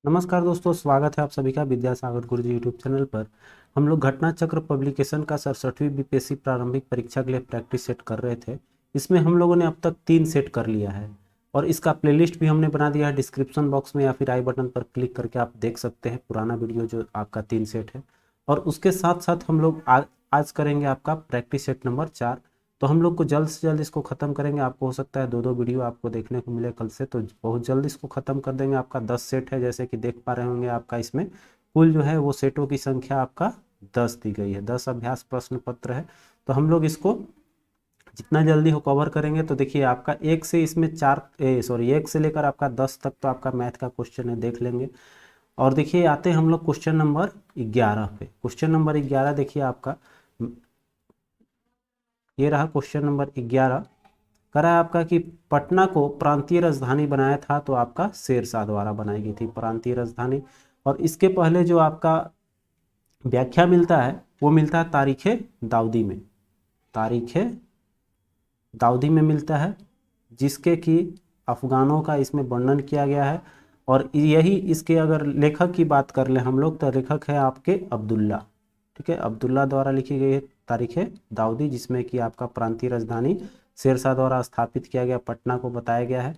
नमस्कार दोस्तों, स्वागत है आप सभी का विद्यासागर गुरुजी यूट्यूब चैनल पर। हम लोग घटना चक्र पब्लिकेशन का 67वीं बीपीएससी प्रारंभिक परीक्षा के लिए प्रैक्टिस सेट कर रहे थे। इसमें हम लोगों ने अब तक 3 सेट कर लिया है और इसका प्लेलिस्ट भी हमने बना दिया है। डिस्क्रिप्शन बॉक्स में या फिर आई बटन पर क्लिक करके आप देख सकते हैं पुराना वीडियो जो आपका 3 सेट है। और उसके साथ साथ हम लोग आज करेंगे आपका प्रैक्टिस सेट नंबर 4। तो हम लोग को जल्द से जल्द इसको ख़त्म करेंगे। आपको हो सकता है दो दो वीडियो आपको देखने को मिले कल से, तो बहुत जल्द इसको ख़त्म कर देंगे। आपका 10 सेट है, जैसे कि देख पा रहे होंगे। आपका इसमें कुल जो है वो सेटों की संख्या आपका 10 दी गई है। 10 अभ्यास प्रश्न पत्र है। तो हम लोग इसको जितना जल्दी हो कवर करेंगे। तो देखिए आपका एक से इसमें एक से लेकर आपका 10 तक तो आपका मैथ का क्वेश्चन है, देख लेंगे। और देखिए आते हैं हम लोग क्वेश्चन नंबर 11 पे। क्वेश्चन नंबर 11 देखिए आपका ये रहा। क्वेश्चन नंबर 11 करा है आपका कि पटना को प्रांतीय राजधानी बनाया था, तो आपका शेरशाह द्वारा बनाई गई थी प्रांतीय राजधानी। और इसके पहले जो आपका व्याख्या मिलता है वो मिलता है तारीख दाऊदी में। तारीख दाऊदी में मिलता है, जिसके कि अफगानों का इसमें वर्णन किया गया है। और यही इसके अगर लेखक की बात कर ले हम लोग, तो लेखक है आपके अब्दुल्ला। ठीक है, अब्दुल्ला द्वारा लिखी गई है तारीख दाऊदी, जिसमें कि आपका प्रांतीय राजधानी शेरशाह द्वारा स्थापित किया गया पटना को बताया गया है।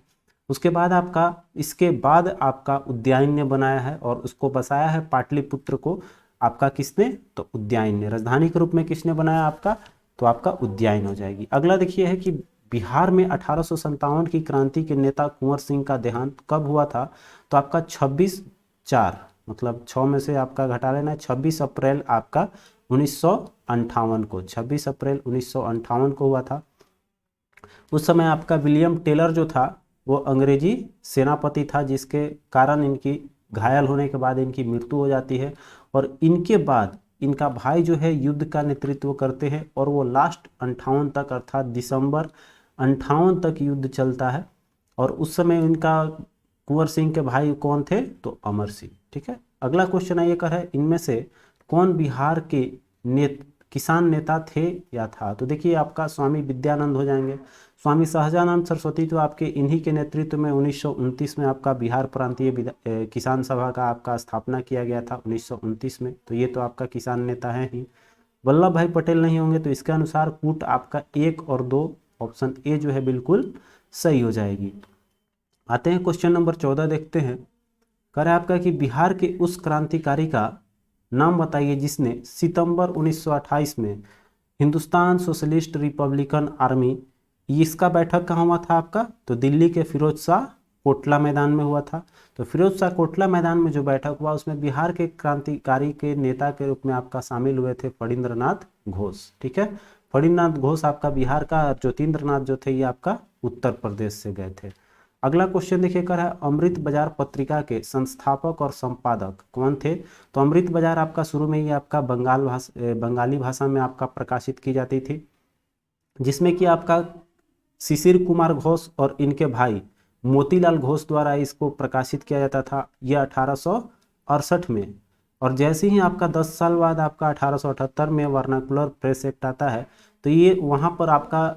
उसके बाद आपका इसके बाद आपका उज्जैन ने बनाया है और उसको बसाया है पाटलिपुत्र को। आपका किसने? तो उज्जैन ने। राजधानी के रूप में किसने बनाया आपका? तो आपका उज्जैन हो जाएगी। अगला देखिए है कि बिहार में 1857 की क्रांति के नेता कुंवर सिंह का देहांत कब हुआ था? तो आपका 26/4, मतलब 6 में से आपका घटा लेना है। 26 अप्रैल आपका 1958 को, 26 अप्रैल 1958 को हुआ था। उस समय आपका विलियम टेलर जो था वो अंग्रेजी सेनापति था, जिसके कारण इनकी घायल होने के बाद इनकी मृत्यु हो जाती है। और इनके बाद इनका भाई जो है युद्ध का नेतृत्व करते हैं और वो लास्ट 58 तक, अर्थात दिसंबर 58 तक युद्ध चलता है। और उस समय इनका कुंवर सिंह के भाई कौन थे? तो अमर सिंह। ठीक है, अगला क्वेश्चन ये कर है इनमें से कौन बिहार के किसान नेता थे या था? तो देखिए आपका स्वामी विद्यानंद हो जाएंगे। स्वामी सहजानंद सरस्वती तो आपके इन्हीं के नेतृत्व में 1929 में आपका बिहार प्रांतीय किसान सभा का आपका स्थापना किया गया था 1929 में। तो ये तो आपका किसान नेता है ही। वल्लभ भाई पटेल नहीं होंगे, तो इसके अनुसार कूट आपका 1 और 2, ऑप्शन ए जो है बिल्कुल सही हो जाएगी। आते हैं क्वेश्चन नंबर 14 देखते हैं। कह रहा है आपका कि बिहार के उस क्रांतिकारी का नाम बताइए जिसने सितंबर 1928 में हिंदुस्तान सोशलिस्ट रिपब्लिकन आर्मी, इसका बैठक कहाँ हुआ था आपका? तो दिल्ली के फिरोज शाह कोटला मैदान में हुआ था। तो फिरोज शाह कोटला मैदान में जो बैठक हुआ उसमें बिहार के क्रांतिकारी के नेता के रूप में आपका शामिल हुए थे फणींद्रनाथ घोष। ठीक है, फणींद्रनाथ घोष आपका बिहार का, ज्योतिन्द्रनाथ जो थे ये आपका उत्तर प्रदेश से गए थे। अगला क्वेश्चन देखिए कर है अमृत बाजार पत्रिका के संस्थापक और संपादक कौन थे? तो अमृत बाजार आपका शुरू में ही आपका बंगाली भाषा में आपका प्रकाशित की जाती थी, जिसमें कि आपका शिशिर कुमार घोष और इनके भाई मोतीलाल घोष द्वारा इसको प्रकाशित किया जाता था। यह 1868 में। और जैसे ही आपका 10 साल बाद आपका 1878 में वर्नाकुलर प्रेस एक्ट आता है, तो ये वहाँ पर आपका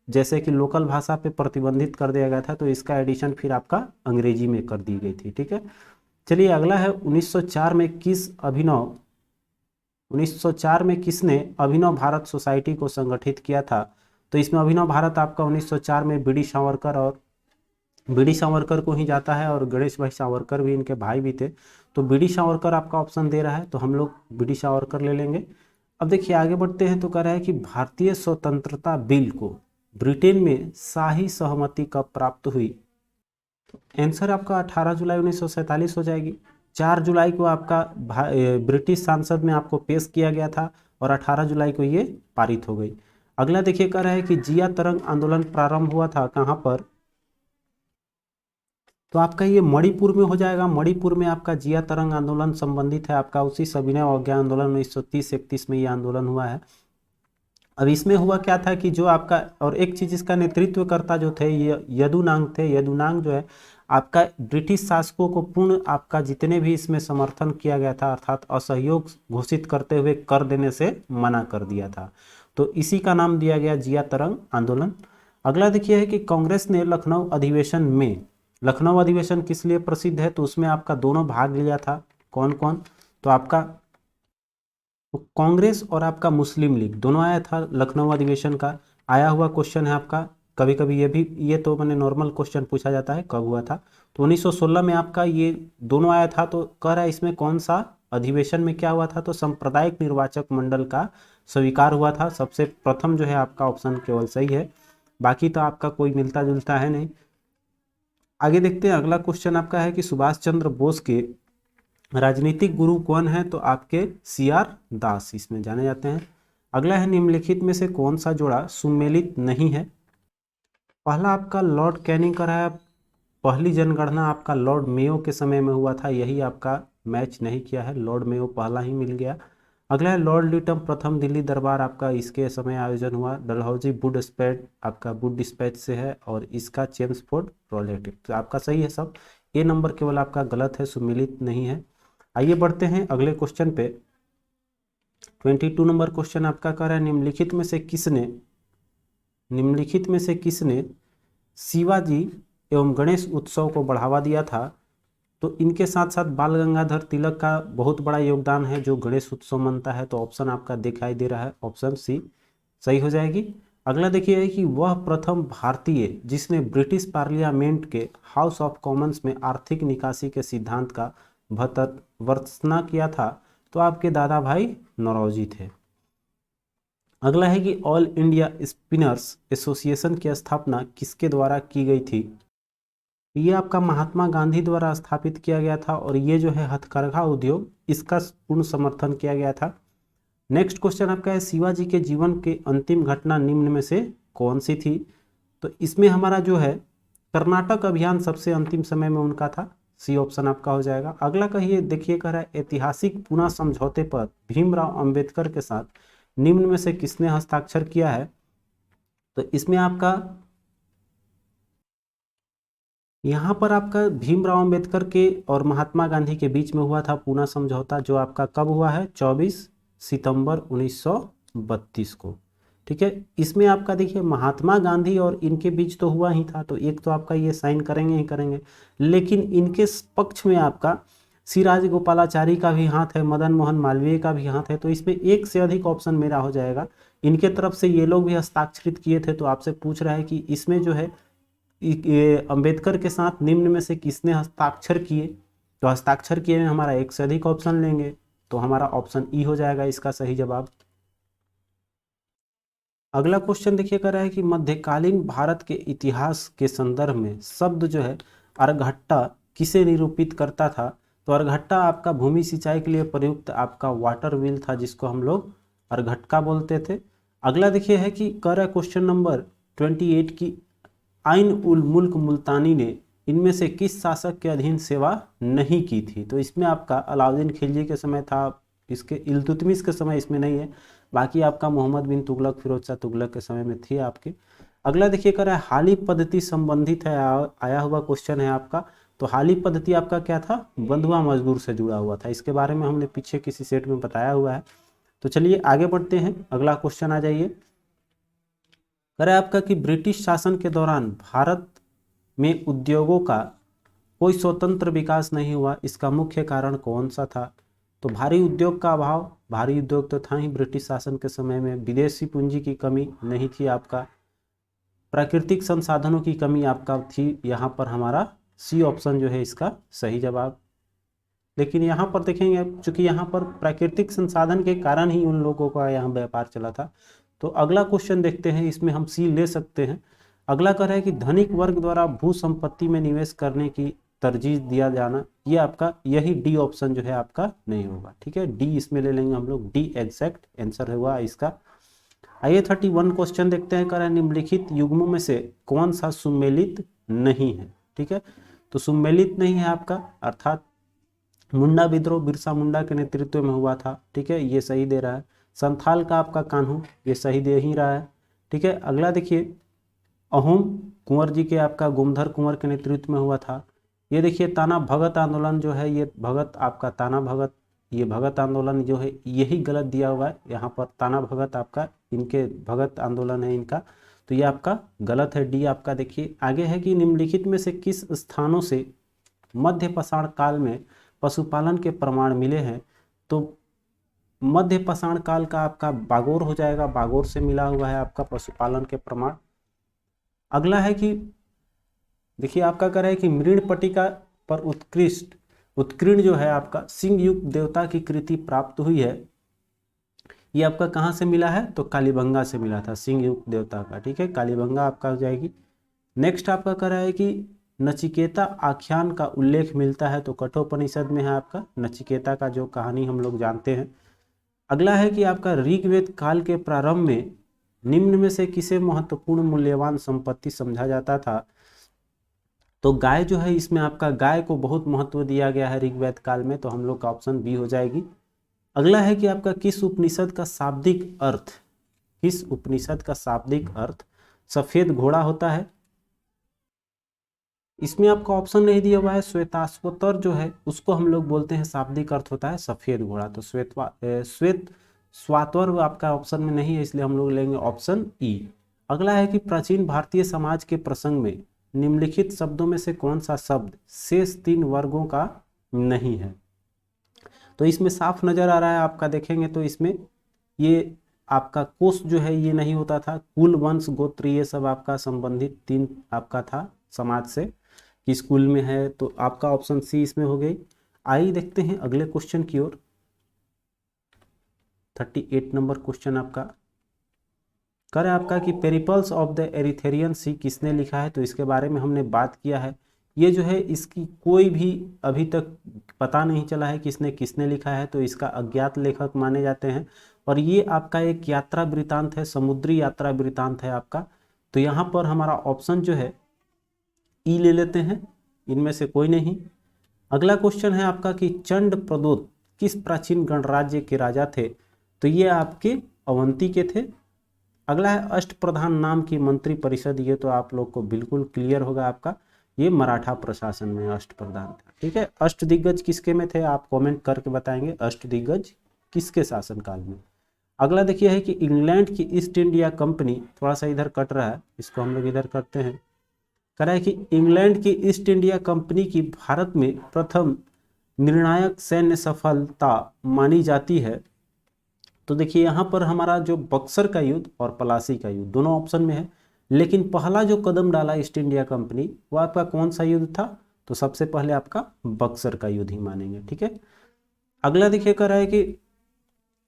जैसे कि लोकल भाषा पे प्रतिबंधित कर दिया गया था, तो इसका एडिशन फिर आपका अंग्रेजी में कर दी गई थी। ठीक है, चलिए अगला है 1904 में किसने अभिनव भारत सोसाइटी को संगठित किया था? तो इसमें अभिनव भारत आपका 1904 में बीडी सावरकर, और बीडी सावरकर को ही जाता है, और गणेश भाई सावरकर भी इनके भाई भी थे। तो बीडी सावरकर आपका ऑप्शन दे रहा है, तो हम लोग बीडी सावरकर ले लेंगे। अब देखिए आगे बढ़ते हैं। तो कह रहा है कि भारतीय स्वतंत्रता बिल को ब्रिटेन में शाही सहमति कब प्राप्त हुई? आंसर आपका 18 जुलाई 1947 हो जाएगी। 4 जुलाई को आपका ब्रिटिश संसद में आपको पेश किया गया था और 18 जुलाई को ये पारित हो गई। अगला देखिए कह रहा है कि जिया तरंग आंदोलन प्रारंभ हुआ था कहाँ पर? तो आपका ये मणिपुर में हो जाएगा। मणिपुर में आपका जिया तरंग आंदोलन संबंधित है आपका उसी सविनय अवज्ञा आंदोलन 1930-31 में ये आंदोलन हुआ है। अब इसमें हुआ क्या था कि जो आपका, और एक चीज इसका नेतृत्वकर्ता जो थे ये यदुनांग थे। यदुनांग जो है आपका ब्रिटिश शासकों को पूर्ण आपका जितने भी इसमें समर्थन किया गया था, अर्थात असहयोग घोषित करते हुए कर देने से मना कर दिया था। तो इसी का नाम दिया गया जिया तरंग आंदोलन। अगला देखिए है कि कांग्रेस ने लखनऊ अधिवेशन में लखनऊ अधिवेशन किस लिए प्रसिद्ध है, तो उसमें आपका दोनों भाग लिया था, कौन कौन, तो आपका कांग्रेस और आपका मुस्लिम लीग दोनों आया था लखनऊ अधिवेशन का। आया हुआ क्वेश्चन है आपका, कभी कभी ये तो मैंने नॉर्मल क्वेश्चन पूछा जाता है कब हुआ था, तो 1916 में आपका ये दोनों आया था। तो कह रहा है इसमें कौन सा अधिवेशन में क्या हुआ था, तो सांप्रदायिक निर्वाचक मंडल का स्वीकार हुआ था। सबसे प्रथम जो है आपका ऑप्शन केवल सही है, बाकी तो आपका कोई मिलता जुलता है नहीं। आगे देखते हैं, अगला क्वेश्चन आपका है कि सुभाष चंद्र बोस के राजनीतिक गुरु कौन है, तो आपके CR दास इसमें जाने जाते हैं। अगला है निम्नलिखित में से कौन सा जोड़ा सुमेलित नहीं है। पहला आपका लॉर्ड कैनिंग का है, पहली जनगणना आपका लॉर्ड मेयो के समय में हुआ था, यही आपका मैच नहीं किया है, लॉर्ड मेयो पहला ही मिल गया। अगला है लॉर्ड लिटम प्रथम दिल्ली दरबार आपका इसके समय आयोजन हुआ। डलहौजी वुड स्पैट आपका वुड डिस्पैच से है और इसका चेम्सफोर्ड प्रोजेक्ट, तो आपका सही है सब। ए नंबर केवल आपका गलत है, सुमेलित नहीं है। आइए बढ़ते हैं अगले क्वेश्चन पे। 22 नंबर क्वेश्चन आपका कह रहा है निम्नलिखित में से किसने शिवाजी एवं गणेश उत्सव को बढ़ावा दिया था, तो इनके साथ साथ बाल गंगाधर तिलक का बहुत बड़ा योगदान है जो गणेश उत्सव मनता है। तो ऑप्शन आपका दिखाई दे रहा है, ऑप्शन सी सही हो जाएगी। अगला देखिए कि वह प्रथम भारतीय जिसने ब्रिटिश पार्लियामेंट के हाउस ऑफ कॉमन्स में आर्थिक निकासी के सिद्धांत का भर्त्सना किया था, तो आपके दादा भाई नौरोजी थे। अगला है कि ऑल इंडिया स्पिनर्स एसोसिएशन की स्थापना किसके द्वारा की गई थी, ये आपका महात्मा गांधी द्वारा स्थापित किया गया था और ये जो है हथकरघा उद्योग इसका पूर्ण समर्थन किया गया था। नेक्स्ट क्वेश्चन आपका है शिवाजी के जीवन के अंतिम घटना निम्न में से कौन सी थी, तो इसमें हमारा जो है कर्नाटक अभियान सबसे अंतिम समय में उनका था, सी ऑप्शन आपका हो जाएगा। अगला कहिए देखिए कह रहा है ऐतिहासिक पुणे समझौते पर भीमराव अंबेडकर के साथ निम्न में से किसने हस्ताक्षर किया है, तो इसमें आपका यहाँ पर आपका भीमराव अंबेडकर के और महात्मा गांधी के बीच में हुआ था पुणे समझौता, जो आपका कब हुआ है 24 सितंबर 1932 को। ठीक है, इसमें आपका देखिए महात्मा गांधी और इनके बीच तो हुआ ही था, तो एक तो आपका ये साइन करेंगे ही करेंगे, लेकिन इनके पक्ष में आपका सी राजगोपालाचारी का भी हाथ है, मदन मोहन मालवीय का भी हाथ है, तो इसमें एक से अधिक ऑप्शन मेरा हो जाएगा। इनके तरफ से ये लोग भी हस्ताक्षरित किए थे, तो आपसे पूछ रहा है कि इसमें जो है अंबेडकर के साथ निम्न में से किसने हस्ताक्षर किए, तो हस्ताक्षर किए में हमारा एक से अधिक ऑप्शन लेंगे, तो हमारा ऑप्शन ई हो जाएगा इसका सही जवाब। अगला क्वेश्चन देखिए कर रहा है कि मध्यकालीन भारत के इतिहास के संदर्भ में शब्द जो है अर्घट्टा किसे निरूपित करता था, तो अर्घट्टा आपका भूमि सिंचाई के लिए प्रयुक्त आपका वाटर व्हील था जिसको हम लोग अर्घट्टा बोलते थे। अगला देखिए है कि कर रहा है क्वेश्चन नंबर 28 की आइन उल मुल्क मुल्तानी ने इनमें से किस शासक के अधीन सेवा नहीं की थी, तो इसमें आपका अलाउद्दीन खिलजी के समय था, इसके इल्तुतमिश के समय इसमें नहीं है, बाकी आपका मोहम्मद बिन तुगलक फिरोज शाह तुगलक के समय में थी आपके। अगला देखिए कर रहा है हाली पद्धति संबंधित है, आया हुआ क्वेश्चन है आपका, तो हाली पद्धति आपका क्या था, बंधुआ मजदूर से जुड़ा हुआ था, इसके बारे में हमने पीछे किसी सेट में बताया हुआ है। तो चलिए आगे बढ़ते हैं, अगला क्वेश्चन आ जाइए। करें आपका कि ब्रिटिश शासन के दौरान भारत में उद्योगों का कोई स्वतंत्र विकास नहीं हुआ, इसका मुख्य कारण कौन सा था, तो भारी उद्योग का अभाव, भारी उद्योग तो था ही ब्रिटिश शासन के समय में, विदेशी पूंजी की कमी नहीं थी आपका, प्राकृतिक संसाधनों की कमी आपका थी, यहाँ पर हमारा सी ऑप्शन जो है इसका सही जवाब। लेकिन यहाँ पर देखेंगे चूंकि यहाँ पर प्राकृतिक संसाधन के कारण ही उन लोगों का यहाँ व्यापार चला था। तो अगला क्वेश्चन देखते हैं, इसमें हम सी ले सकते हैं। अगला कह रहा है कि धनिक वर्ग द्वारा भू संपत्ति में निवेश करने की तरजीह दिया जाना, ये आपका यही डी ऑप्शन जो है आपका नहीं होगा। ठीक है, डी इसमें ले लेंगे हम लोग, डी एग्जैक्ट आंसर हुआ इसका। आइए 31 क्वेश्चन देखते हैं, कह रहा है निम्नलिखित युग्मों में से कौन सा सुमेलित नहीं है। ठीक है, तो सुमेलित नहीं है आपका, अर्थात मुंडा विद्रोह बिरसा मुंडा के नेतृत्व में हुआ था। ठीक है, ये सही दे रहा है। संथाल का आपका कान्हू, ये सही दे ही रहा है। ठीक है, अगला देखिए अहोम कुंवर जी के आपका गोमधर कुंवर के नेतृत्व में हुआ था। ये देखिए ताना भगत आंदोलन जो है, ये भगत आपका ताना भगत, ये भगत आंदोलन जो है यही गलत दिया हुआ है यहाँ पर, ताना भगत आपका इनके भगत आंदोलन है इनका। तो ये आपका गलत है, डी आपका। देखिए आगे है कि निम्नलिखित में से किस स्थानों से मध्य पाषाण काल में पशुपालन के प्रमाण मिले हैं? तो मध्य पाषाण काल का आपका बागोर हो जाएगा, बागोर से मिला हुआ है आपका पशुपालन के प्रमाण। अगला है कि देखिए आपका कह रहा है कि मृणपटिका पर उत्कीर्ण जो है आपका सिंह युक्त देवता की कृति प्राप्त हुई है, ये आपका कहाँ से मिला है? तो कालीबंगा से मिला था, सिंह युक्त देवता का। ठीक है, कालीबंगा आपका हो जाएगी। नेक्स्ट आपका कह रहा है कि नचिकेता आख्यान का उल्लेख मिलता है, तो कठोपनिषद में है आपका नचिकेता का जो कहानी हम लोग जानते हैं। अगला है कि आपका ऋग्वेद काल के प्रारंभ में निम्न में से किसे महत्वपूर्ण मूल्यवान संपत्ति समझा जाता था? तो गाय जो है, इसमें आपका गाय को बहुत महत्व दिया गया है ऋग्वेद काल में, तो हम लोग का ऑप्शन बी हो जाएगी। अगला है कि आपका किस उपनिषद का शाब्दिक अर्थ सफेद घोड़ा होता है? इसमें आपका ऑप्शन नहीं दिया हुआ है। श्वेताश्वतर जो है उसको हम लोग बोलते हैं शाब्दिक अर्थ होता है सफेद घोड़ा, तो श्वेत स्वातर आपका ऑप्शन में नहीं है, इसलिए हम लोग लेंगे ऑप्शन ई। अगला है कि प्राचीन भारतीय समाज के प्रसंग में निम्नलिखित शब्दों में से कौन सा शब्द शेष 3 वर्गों का नहीं है? तो इसमें साफ नजर आ रहा है आपका, देखेंगे तो इसमें ये आपका कोष जो है ये नहीं होता था, कुल वंश गोत्र ये सब आपका संबंधित 3 आपका था समाज से कि स्कूल में है, तो आपका ऑप्शन सी इसमें हो गई। आइए देखते हैं अगले क्वेश्चन की ओर। 38 नंबर क्वेश्चन आपका कर आपका कि पेरिपल्स ऑफ द एरिथेरियन सी किसने लिखा है? तो इसके बारे में हमने बात किया है। ये जो है इसकी कोई भी अभी तक पता नहीं चला है किसने लिखा है, तो इसका अज्ञात लेखक माने जाते हैं। और ये आपका एक यात्रा वृतांत है, समुद्री यात्रा वृतांत है आपका। तो यहाँ पर हमारा ऑप्शन जो है ई ले लेते हैं, इनमें से कोई नहीं। अगला क्वेश्चन है आपका कि चंड प्रदोत किस प्राचीन गणराज्य के राजा थे? तो ये आपके अवंती के थे। अगला है अष्टप्रधान नाम की मंत्री परिषद, ये तो आप लोग को बिल्कुल क्लियर होगा आपका, ये मराठा प्रशासन में अष्टप्रधान था। ठीक है, अष्टदिग्गज किसके में थे? आप कमेंट करके बताएंगे अष्टदिग्गज किसके शासनकाल में। अगला देखिए है कि इंग्लैंड की ईस्ट इंडिया कंपनी, थोड़ा सा इधर कट रहा है, इसको हम लोग इधर करते हैं। कह रहा है कि इंग्लैंड की ईस्ट इंडिया कंपनी की भारत में प्रथम निर्णायक सैन्य सफलता मानी जाती है। तो देखिए यहाँ पर हमारा जो बक्सर का युद्ध और प्लासी का युद्ध दोनों ऑप्शन में है, लेकिन पहला जो कदम डाला ईस्ट इंडिया कंपनी वो आपका कौन सा युद्ध था? तो सबसे पहले आपका बक्सर का युद्ध ही मानेंगे। ठीक है, अगला देखिए कह रहा है कि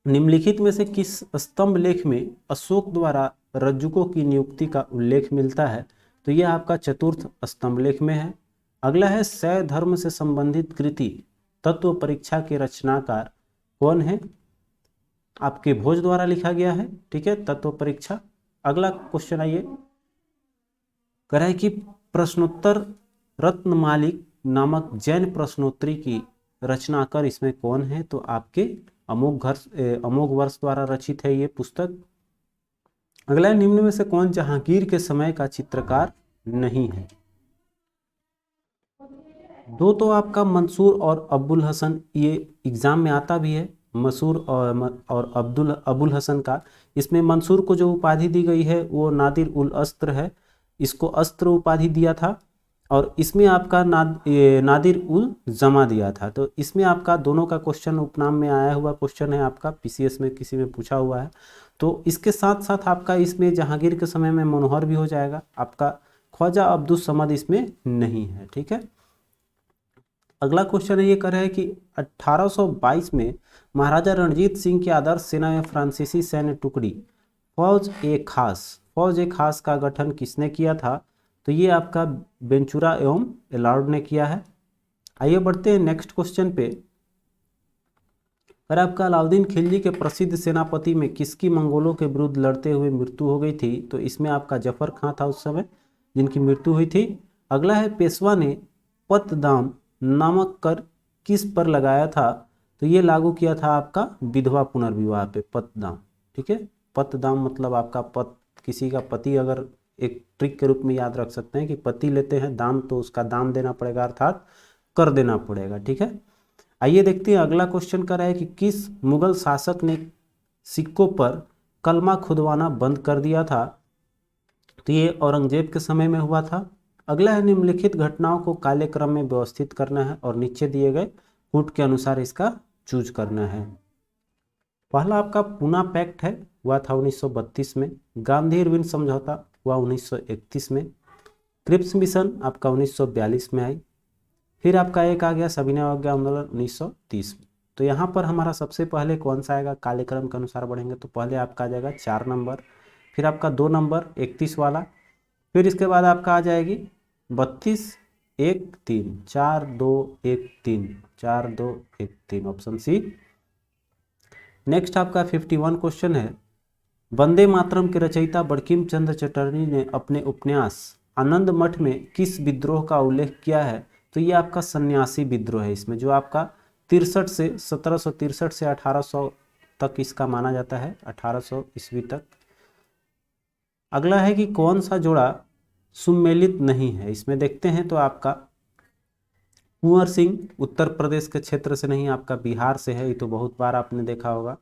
निम्नलिखित में से किस स्तंभ लेख में अशोक द्वारा रज्जुकों की नियुक्ति का उल्लेख मिलता है? तो यह आपका चतुर्थ स्तंभ लेख में है। अगला है शैव धर्म से संबंधित कृति तत्व परीक्षा के रचनाकार कौन है? आपके भोज द्वारा लिखा गया है। ठीक है, तत्व परीक्षा। अगला क्वेश्चन आइए, कह रहा है कि प्रश्नोत्तर रत्नमालिक नामक जैन प्रश्नोत्तरी की रचनाकार इसमें कौन है? तो आपके अमोघ वर्ष द्वारा रचित है ये पुस्तक। अगला निम्न में से कौन जहांगीर के समय का चित्रकार नहीं है? दो तो आपका मंसूर और अबुल हसन, ये एग्जाम में आता भी है, मंसूर और अबुल हसन का। इसमें मंसूर को जो उपाधि दी गई है वो नादिर उल अस्त्र है, इसको अस्त्र उपाधि दिया था। और इसमें आपका नादिर उल जमा दिया था। तो इसमें आपका दोनों का क्वेश्चन उपनाम में आया हुआ क्वेश्चन है आपका, पीसीएस में किसी में पूछा हुआ है। तो इसके साथ साथ आपका इसमें जहांगीर के समय में मनोहर भी हो जाएगा आपका, ख्वाजा अब्दुल समद इसमें नहीं है। ठीक है, अगला क्वेश्चन ये कर रहा है कि 1822 में महाराजा रणजीत सिंह के आदर्श सेना में फ्रांसीसी सैन्य टुकड़ी फौज ए खास का गठन किसने किया था? तो ये आपका वेंचुरा एवं एलार्ड ने किया है। आइए बढ़ते हैं नेक्स्ट क्वेश्चन पे। अगर आपका अलाउद्दीन खिलजी के प्रसिद्ध सेनापति में किसकी मंगोलों के विरुद्ध लड़ते हुए मृत्यु हो गई थी? तो इसमें आपका जफर खां था उस समय जिनकी मृत्यु हुई थी। अगला है पेशवा ने पतदाम नामक कर किस पर लगाया था? तो ये लागू किया था आपका विधवा पुनर्विवाह पे, पतदाम। ठीक है, पतदाम मतलब आपका किसी का पति, अगर एक ट्रिक के रूप में याद रख सकते हैं कि पति लेते हैं दाम तो उसका दाम देना पड़ेगा, अर्थात कर देना पड़ेगा। ठीक है, आइए देखते हैं अगला क्वेश्चन कर रहा है कि किस मुगल शासक ने सिक्कों पर कलमा खुदवाना बंद कर दिया था? तो ये औरंगजेब के समय में हुआ था। अगला है निम्नलिखित घटनाओं को काले क्रम में व्यवस्थित करना है और नीचे दिए गए कूट के अनुसार इसका चूज करना है। पहला आपका पूना पैक्ट है, हुआ था 1932 में। गांधी इरविन समझौता हुआ 1931 में। क्रिप्स मिशन आपका 1942 में आई। फिर आपका एक आ गया सविनय अवज्ञा आंदोलन 1930 में। तो यहाँ पर हमारा सबसे पहले कौन सा आएगा, काले क्रम के अनुसार बढ़ेंगे तो पहले आपका आ जाएगा 4 नंबर, फिर आपका 2 नंबर 31 वाला, फिर इसके बाद आपका आ जाएगी 32 1 3 4 2 1 3 4 2 1 3 ऑप्शन सी। नेक्स्ट आपका 51 क्वेश्चन है, वंदे मातरम के रचयिता बंकिम चंद्र चटर्जी ने अपने उपन्यास आनंद मठ में किस विद्रोह का उल्लेख किया है। तो ये आपका सन्यासी विद्रोह है, इसमें जो आपका 63 से 1763 से 1800 तक इसका माना जाता है, 1800 ईस्वी तक। अगला है कि कौन सा जोड़ा सुमेलित नहीं है, इसमें देखते हैं तो आपका कुंवर सिंह उत्तर प्रदेश के क्षेत्र से नहीं, आपका बिहार से है, ये तो बहुत बार आपने देखा होगा।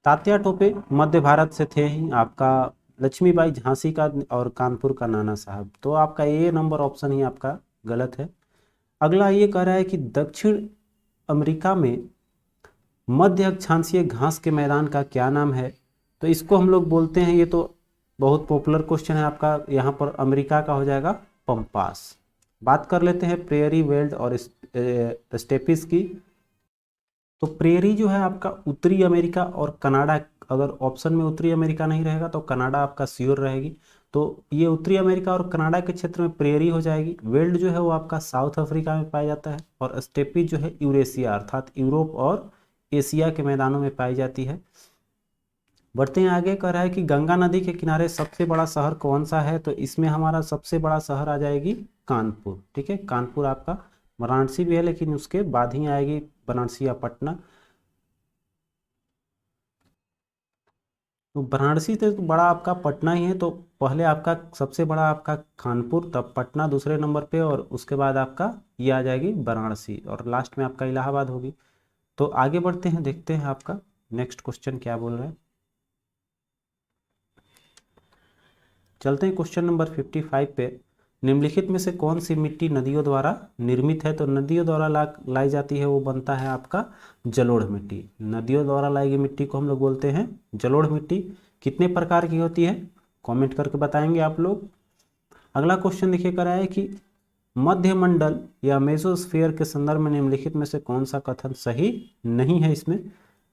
तात्या टोपे मध्य भारत से थे ही, आपका लक्ष्मीबाई झांसी का और कानपुर का नाना साहब। तो आपका ए नंबर ऑप्शन ही आपका गलत है। अगला ये कह रहा है कि दक्षिण अमेरिका में मध्य अक्षांशीय घास के मैदान का क्या नाम है। तो इसको हम लोग बोलते हैं, ये तो बहुत पॉपुलर क्वेश्चन है आपका, यहाँ पर अमेरिका का हो जाएगा पंपास। बात कर लेते हैं प्रेयरी वेल्ड और स्टेपिस की। तो प्रेयरी जो है आपका उत्तरी अमेरिका और कनाडा, अगर ऑप्शन में उत्तरी अमेरिका नहीं रहेगा तो कनाडा आपका श्योर रहेगी। तो ये उत्तरी अमेरिका और कनाडा के क्षेत्र में प्रेयरी हो जाएगी। वेल्ड जो है वो आपका साउथ अफ्रीका में पाया जाता है, और स्टेपी जो है यूरेशिया अर्थात यूरोप और एशिया के मैदानों में पाई जाती है। बढ़ते हैं आगे, कह रहा है कि गंगा नदी के किनारे सबसे बड़ा शहर कौन सा है। तो इसमें हमारा सबसे बड़ा शहर आ जाएगी कानपुर। ठीक है, कानपुर आपका, वाराणसी भी है लेकिन उसके बाद ही आएगी वाराणसी या पटना। तो वाराणसी से तो बड़ा आपका पटना ही है, तो पहले आपका सबसे बड़ा आपका कानपुर, तब पटना दूसरे नंबर पे, और उसके बाद आपका ये आ जाएगी वाराणसी, और लास्ट में आपका इलाहाबाद होगी। तो आगे बढ़ते हैं, देखते हैं आपका नेक्स्ट क्वेश्चन क्या बोल रहा है। चलते हैं क्वेश्चन नंबर 55 पे। निम्नलिखित में से कौन सी मिट्टी नदियों द्वारा निर्मित है। तो नदियों द्वारा लाई जाती है वो बनता है आपका जलोढ़ मिट्टी। नदियों द्वारा लाई गई मिट्टी को हम लोग बोलते हैं जलोढ़ मिट्टी। कितने प्रकार की होती है कमेंट करके बताएंगे आप लोग। अगला क्वेश्चन देखिए कर रहा है कि मध्य मंडल या मेसोस्फीयर के संदर्भ में निम्नलिखित में से कौन सा कथन सही नहीं है। इसमें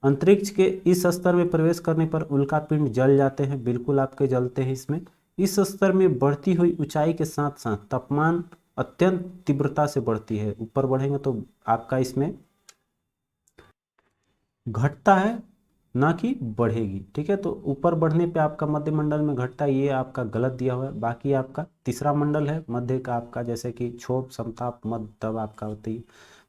अंतरिक्ष के इस स्तर में प्रवेश करने पर उल्कापिंड जल जाते हैं, बिल्कुल आपके जलते हैं। इसमें इस स्तर में बढ़ती हुई ऊंचाई के साथ साथ तापमान अत्यंत तीव्रता से बढ़ती है, ऊपर बढ़ेंगे तो आपका इसमें घटता है ना कि बढ़ेगी। ठीक है, तो ऊपर बढ़ने पे आपका मध्य मंडल में घटता है, ये आपका गलत दिया हुआ है। बाकी आपका तीसरा मंडल है मध्य का आपका, जैसे कि क्षोभ समताप मध्य तब आपका होती है,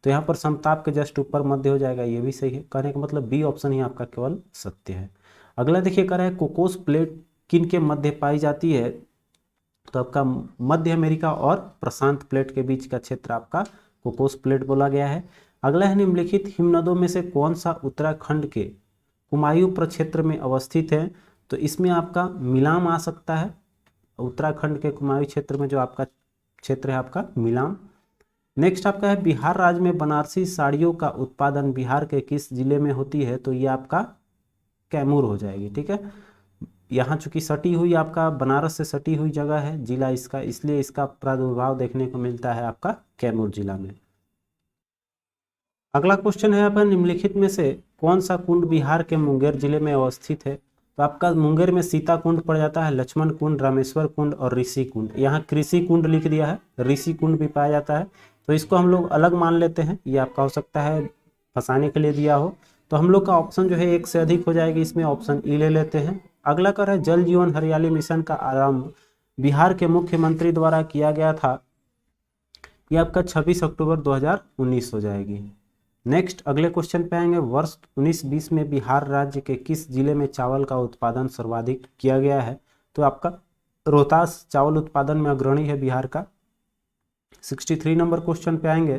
तो यहाँ पर समताप के जस्ट ऊपर मध्य हो जाएगा, ये भी सही है। कहने का मतलब बी ऑप्शन ही आपका केवल सत्य है। अगला देखिए कह रहा है कोकोस प्लेट किन के मध्य पाई जाती है। तो आपका मध्य अमेरिका और प्रशांत प्लेट के बीच का क्षेत्र आपका कोकोस प्लेट बोला गया है। अगला है निम्नलिखित हिमनदों में से कौन सा उत्तराखंड के कुमायूं प्रक्षेत्र में अवस्थित है। तो इसमें आपका मिलाम आ सकता है, उत्तराखंड के कुमायूं क्षेत्र में जो आपका क्षेत्र है आपका मिलाम। नेक्स्ट आपका है बिहार राज्य में बनारसी साड़ियों का उत्पादन बिहार के किस जिले में होती है। तो ये आपका कैमूर हो जाएगी। ठीक है, यहाँ चूंकि सटी हुई आपका बनारस से सटी हुई जगह है जिला इसका, इसलिए इसका प्रादुर्भाव देखने को मिलता है आपका कैमूर जिला में। अगला क्वेश्चन है आपका निम्नलिखित में से कौन सा कुंड बिहार के मुंगेर जिले में अवस्थित है। तो आपका मुंगेर में सीता कुंड पड़ जाता है, लक्ष्मण कुंड, रामेश्वर कुंड और ऋषि कुंड। यहाँ कृषि कुंड लिख दिया है, ऋषि कुंड भी पाया जाता है, तो इसको हम लोग अलग मान लेते हैं। ये आपका हो सकता है फंसाने के लिए दिया हो, तो हम लोग का ऑप्शन जो है एक से अधिक हो जाएगी, इसमें ऑप्शन ई ले लेते हैं। अगला कर है जल जीवन हरियाली मिशन का आरंभ बिहार के मुख्यमंत्री द्वारा किया गया था। ये आपका 26 अक्टूबर 2019 हो जाएगी। नेक्स्ट अगले क्वेश्चन पे आएंगे, वर्ष 1920 में बिहार राज्य के किस जिले में चावल का उत्पादन सर्वाधिक किया गया है। तो आपका रोहतास चावल उत्पादन में अग्रणी है बिहार का। 63 नंबर क्वेश्चन पे आएंगे,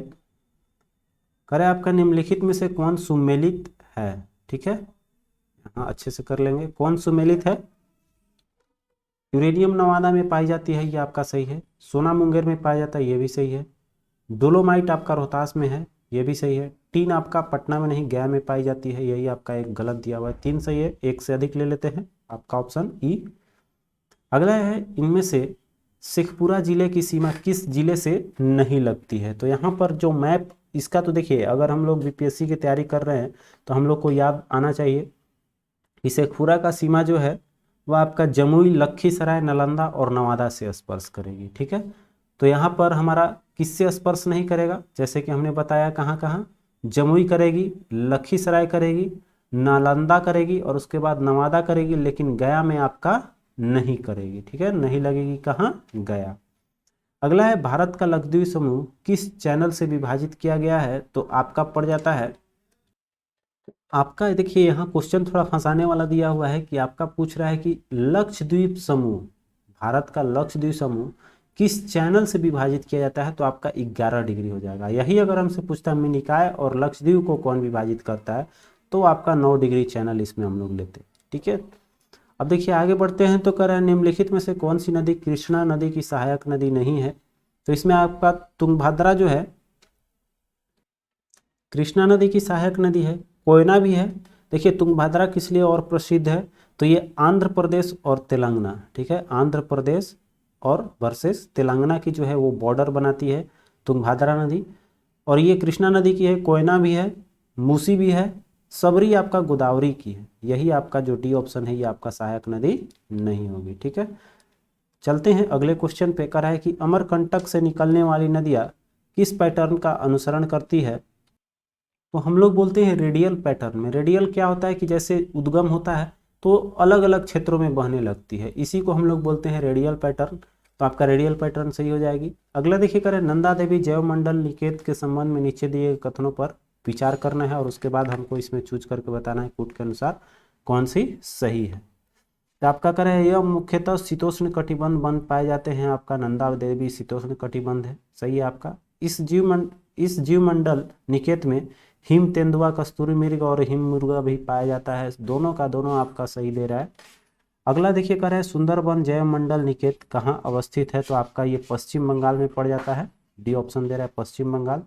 करें आपका निम्नलिखित में से कौन सुमेलित है। ठीक है, हाँ अच्छे से कर लेंगे, कौन सुमेलित है। यूरेनियम नवादा में पाई जाती है, ये आपका सही है। सोना मुंगेर में पाया जाता है, ये भी सही है। डोलोमाइट आपका रोहतास में है, ये भी सही है। टीन आपका पटना में नहीं गया में पाई जाती है, यही आपका एक गलत दिया हुआ है। 3 सही है, एक से अधिक ले लेते हैं, आपका ऑप्शन ई। अगला है इनमें से शेखपुरा जिले की सीमा किस जिले से नहीं लगती है। तो यहाँ पर जो मैप इसका, तो देखिए अगर हम लोग बीपीएससी की तैयारी कर रहे हैं तो हम लोग को याद आना चाहिए कि शेखपुरा का सीमा जो है वह आपका जमुई, लखीसराय, नालंदा और नवादा से स्पर्श करेगी, ठीक है। तो यहाँ पर हमारा किससे स्पर्श नहीं करेगा, जैसे कि हमने बताया कहाँ कहाँ, जमुई करेगी, लखीसराय करेगी, नालंदा करेगी और उसके बाद नवादा करेगी, लेकिन गया में आपका नहीं करेगी, ठीक है, नहीं लगेगी कहाँ, गया। अगला है भारत का लक्षद्वीप समूह किस चैनल से विभाजित किया गया है। तो आपका पड़ जाता है, आपका देखिए यहाँ क्वेश्चन थोड़ा फंसाने वाला दिया हुआ है कि आपका पूछ रहा है कि लक्षद्वीप समूह, भारत का लक्षद्वीप समूह किस चैनल से विभाजित किया जाता है। तो आपका 11 डिग्री हो जाएगा। यही अगर हमसे पूछता है मिनिकाय और लक्षद्वीप को कौन विभाजित करता है, तो आपका 9 डिग्री चैनल इसमें हम लोग लेते हैं, ठीक है। अब देखिए आगे बढ़ते हैं, तो कह रहा है निम्नलिखित में से कौन सी नदी कृष्णा नदी की सहायक नदी नहीं है। तो इसमें आपका तुंगभद्रा जो है कृष्णा नदी की सहायक नदी है, कोयना भी है। देखिए तुंगभद्रा किस लिए और प्रसिद्ध है, तो ये आंध्र प्रदेश और तेलंगाना, ठीक है, आंध्र प्रदेश और वर्सेस तेलंगाना की जो है वो बॉर्डर बनाती है तुंगभद्रा नदी। और ये कृष्णा नदी की है, कोयना भी है, मूसी भी है, सबरी आपका गोदावरी की है। यही आपका जो डी ऑप्शन है ये आपका सहायक नदी नहीं होगी, ठीक है। चलते हैं अगले क्वेश्चन पे। कर है कि अमरकंटक से निकलने वाली नदियाँ किस पैटर्न का अनुसरण करती है। तो हम लोग बोलते हैं रेडियल पैटर्न में। रेडियल क्या होता है कि जैसे उद्गम होता है तो अलग अलग क्षेत्रों में बहने लगती है, इसी को हम लोग बोलते हैं रेडियल पैटर्न। तो आपका रेडियल पैटर्न सही हो जाएगी। अगला देखिए करें नंदा देवी जैव मंडल निकेत के संबंध में नीचे दिए कथनों पर विचार करना है और उसके बाद हमको इसमें चूज करके बताना है कूट के अनुसार कौन सी सही है। तो आपका करें यह मुख्यतः शीतोष्ण कटिबंध वन पाए जाते हैं। आपका नंदा देवी शीतोष्ण कटिबंध है, सही है आपका। इस जीवमंडल निकेत में हिम तेंदुआ, कस्तूरी मृग और हिम मुर्गा भी पाया जाता है। दोनों का दोनों आपका सही दे रहा है। अगला देखिए कर है सुंदरबन जैव मंडल निकेत कहाँ अवस्थित है। तो आपका ये पश्चिम बंगाल में पड़ जाता है, डी ऑप्शन दे रहा है पश्चिम बंगाल।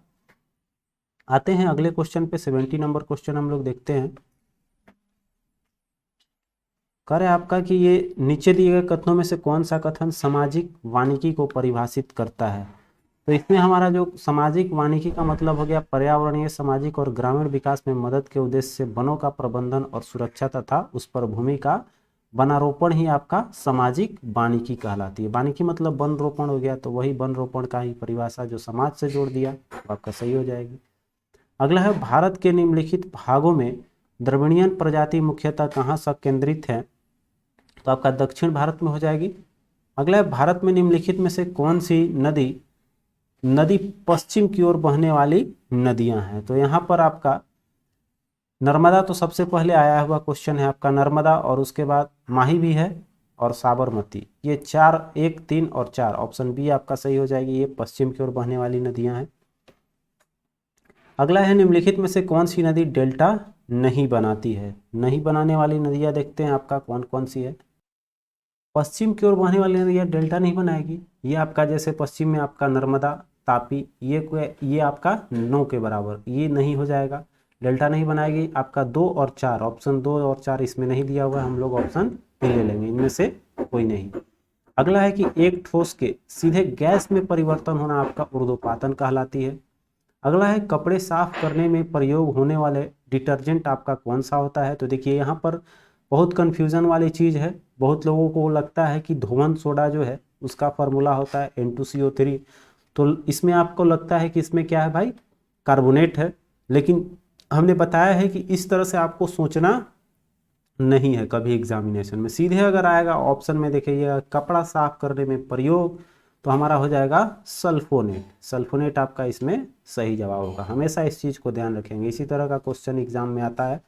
आते हैं अगले क्वेश्चन पे, 70 नंबर क्वेश्चन हम लोग देखते हैं। करे आपका कि ये नीचे दिए गए कथनों में से कौन सा कथन सामाजिक वानिकी को परिभाषित करता है। तो इसमें हमारा जो सामाजिक वानिकी का मतलब हो गया पर्यावरणीय, सामाजिक और ग्रामीण विकास में मदद के उद्देश्य से वनों का प्रबंधन और सुरक्षा तथा उस पर भूमि का वनारोपण ही आपका सामाजिक वानिकी कहलाती है। वानिकी मतलब वन रोपण हो गया, तो वही वन रोपण का ही परिभाषा जो समाज से जोड़ दिया तो आपका सही हो जाएगी। अगला है भारत के निम्नलिखित भागों में द्रविड़ियन प्रजाति मुख्यतः कहाँ संकेंद्रित है। तो आपका दक्षिण भारत में हो जाएगी। अगला है भारत में निम्नलिखित में से कौन सी नदी पश्चिम की ओर बहने वाली नदियां हैं। तो यहाँ पर आपका नर्मदा तो सबसे पहले आया हुआ क्वेश्चन है आपका नर्मदा, और उसके बाद माही भी है और साबरमती। ये 4, 1, 3 और 4 ऑप्शन बी आपका सही हो जाएगी। ये पश्चिम की ओर बहने वाली नदियां हैं। अगला है निम्नलिखित में से कौन सी नदी डेल्टा नहीं बनाती है। नहीं बनाने वाली नदियां देखते हैं आपका कौन कौन सी है। पश्चिम की ओर बहने वाली नदियां डेल्टा नहीं बनाएगी। ये आपका जैसे पश्चिम में आपका नर्मदा, तापी, ये आपका 9 के बराबर, ये नहीं हो जाएगा, डेल्टा नहीं बनाएगी। आपका 2 और 4 ऑप्शन 2 और 4 इसमें नहीं दिया हुआ है, हम लोग ऑप्शन बी ले लेंगे, इनमें से कोई नहीं। अगला है कि एक ठोस के सीधे गैस में परिवर्तन होना आपका ऊर्ध्वपातन कहलाती है। अगला है कपड़े साफ करने में प्रयोग होने वाले डिटर्जेंट आपका कौन सा होता है। तो देखिए यहाँ पर बहुत कन्फ्यूज़न वाली चीज़ है। बहुत लोगों को लगता है कि धोवन सोडा जो है उसका फार्मूला होता है N2CO3, तो इसमें आपको लगता है कि इसमें क्या है भाई, कार्बोनेट है। लेकिन हमने बताया है कि इस तरह से आपको सोचना नहीं है कभी एग्जामिनेशन में। सीधे अगर आएगा ऑप्शन में देखिए कपड़ा साफ करने में प्रयोग, तो हमारा हो जाएगा सल्फोनेट। सल्फोनेट आपका इसमें सही जवाब होगा। हमेशा इस चीज़ को ध्यान रखेंगे। इसी तरह का क्वेश्चन एग्जाम में आता है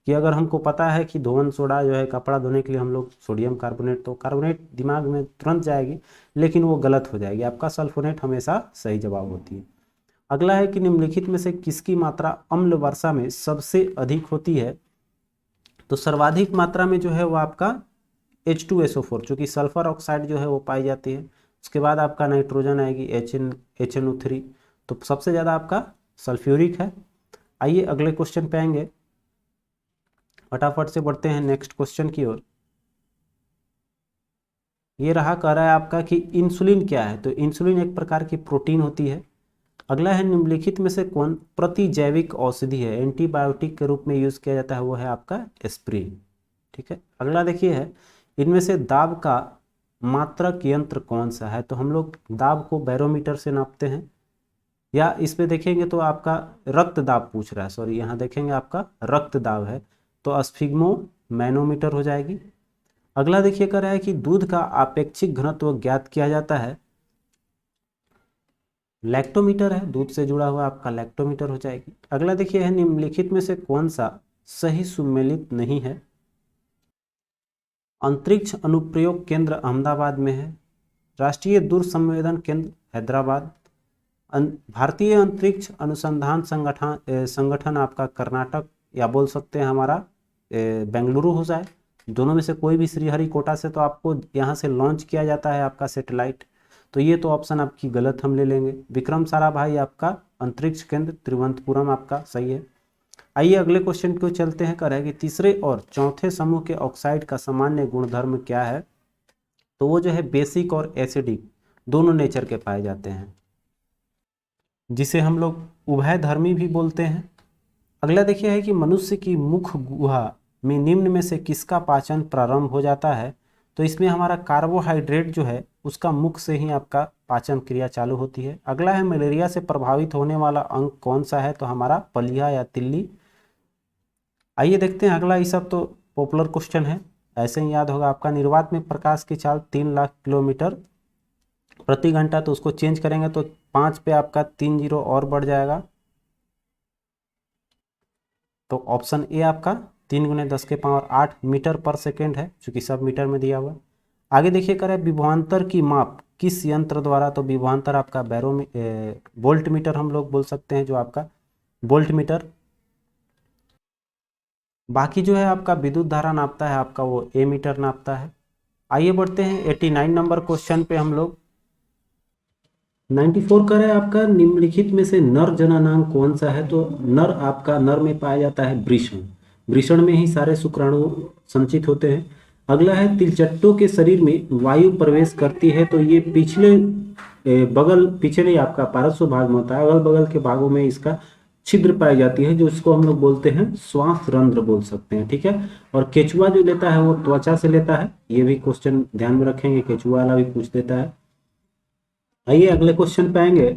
कि अगर हमको पता है कि धोवन सोडा जो है कपड़ा धोने के लिए हम लोग सोडियम कार्बोनेट, तो कार्बोनेट दिमाग में तुरंत जाएगी, लेकिन वो गलत हो जाएगी। आपका सल्फोनेट हमेशा सही जवाब होती है। अगला है कि निम्नलिखित में से किसकी मात्रा अम्ल वर्षा में सबसे अधिक होती है। तो सर्वाधिक मात्रा में जो है वो आपका H2SO4, चूँकि सल्फर ऑक्साइड जो है वो पाई जाती है। उसके बाद आपका नाइट्रोजन आएगी HNO3, तो सबसे ज़्यादा आपका सल्फ्यूरिक है। आइए अगले क्वेश्चन पे आएंगे, फटाफट से बढ़ते हैं नेक्स्ट क्वेश्चन की ओर। ये रहा, कह रहा है आपका कि इंसुलिन क्या है, तो इंसुलिन एक प्रकार की प्रोटीन होती है। अगला है, निम्नलिखित में से कौन प्रतिजैविक औषधि है, एंटीबायोटिक के रूप में यूज किया जाता है, वो है आपका एस्प्रिन। ठीक है, अगला देखिए है, इनमें से दाब का मात्रक यंत्र कौन सा है, तो हम लोग दाब को बैरोमीटर से नापते हैं, या इस पे देखेंगे तो आपका रक्त दाब पूछ रहा है, सॉरी यहाँ देखेंगे आपका रक्त दाब है, तो स्फिग्मो मैनोमीटर हो जाएगी। अगला देखिए कह रहा है कि दूध का आपेक्षिक घनत्व ज्ञात किया जाता है, लैक्टोमीटर है, दूध से जुड़ा हुआ आपका लैक्टोमीटर हो जाएगी। अगला देखिए है, निम्नलिखित में से कौन सा सही सुमेलित नहीं है, अंतरिक्ष अनुप्रयोग केंद्र अहमदाबाद में है, राष्ट्रीय दूर संवेदन केंद्र हैदराबाद, भारतीय अंतरिक्ष अनुसंधान संगठन आपका कर्नाटक, या बोल सकते हैं हमारा बेंगलुरु हो जाए, दोनों में से कोई भी, श्रीहरिकोटा से तो आपको यहाँ से लॉन्च किया जाता है आपका सैटेलाइट, तो ये तो ऑप्शन आपकी गलत हम ले लेंगे। विक्रम साराभाई आपका अंतरिक्ष केंद्र तिरुवनंतपुरम आपका सही है। आइए अगले क्वेश्चन को चलते हैं, कह कि तीसरे और चौथे समूह के ऑक्साइड का सामान्य गुणधर्म क्या है, तो वो जो है बेसिक और एसिडिक दोनों नेचर के पाए जाते हैं, जिसे हम लोग उभयधर्मी भी बोलते हैं। अगला देखिए है कि मनुष्य की मुख गुहा में निम्न में से किसका पाचन प्रारंभ हो जाता है, तो इसमें हमारा कार्बोहाइड्रेट जो है उसका मुख से ही आपका पाचन क्रिया चालू होती है। अगला है, मलेरिया से प्रभावित होने वाला अंग कौन सा है, तो हमारा पलिया या तिल्ली। आइए देखते हैं अगला, ये सब तो पॉपुलर क्वेश्चन है, ऐसे ही याद होगा आपका। निर्वात में प्रकाश की चाल 3 लाख किलोमीटर प्रति घंटा, तो उसको चेंज करेंगे तो 5 पे आपका 3 जीरो और बढ़ जाएगा, तो ऑप्शन ए आपका 3 × 10⁸ मीटर पर सेकेंड है, चूंकि सब मीटर में दिया हुआ है। आगे देखिए करें, विभवांतर की माप किस यंत्र द्वारा, तो विभवांतर आपका वोल्ट मीटर हम लोग बोल सकते हैं, जो आपका वोल्ट मीटर। बाकी जो है आपका विद्युत धारा नापता है आपका वो ए मीटर नापता है। आइए बढ़ते हैं 89 नंबर क्वेश्चन पे हम लोग। 94 कर है आपका, निम्नलिखित में से नर जननांग कौन सा है, तो नर आपका, नर में पाया जाता है वृषण, वृषण में ही सारे शुक्राणु संचित होते हैं। अगला है, तिलचट्टों के शरीर में वायु प्रवेश करती है, तो ये पिछले पिछले आपका पार्श्व भाग में होता है, अगल बगल के भागों में इसका छिद्र पाई जाती है, जो इसको हम लोग बोलते हैं श्वास रंध्र बोल सकते हैं। ठीक है, और केचुआ जो लेता है वो त्वचा से लेता है, ये भी क्वेश्चन ध्यान में रखेंगे, केचुआ वाला भी पूछ देता है। आइए अगले क्वेश्चन पे आएंगे,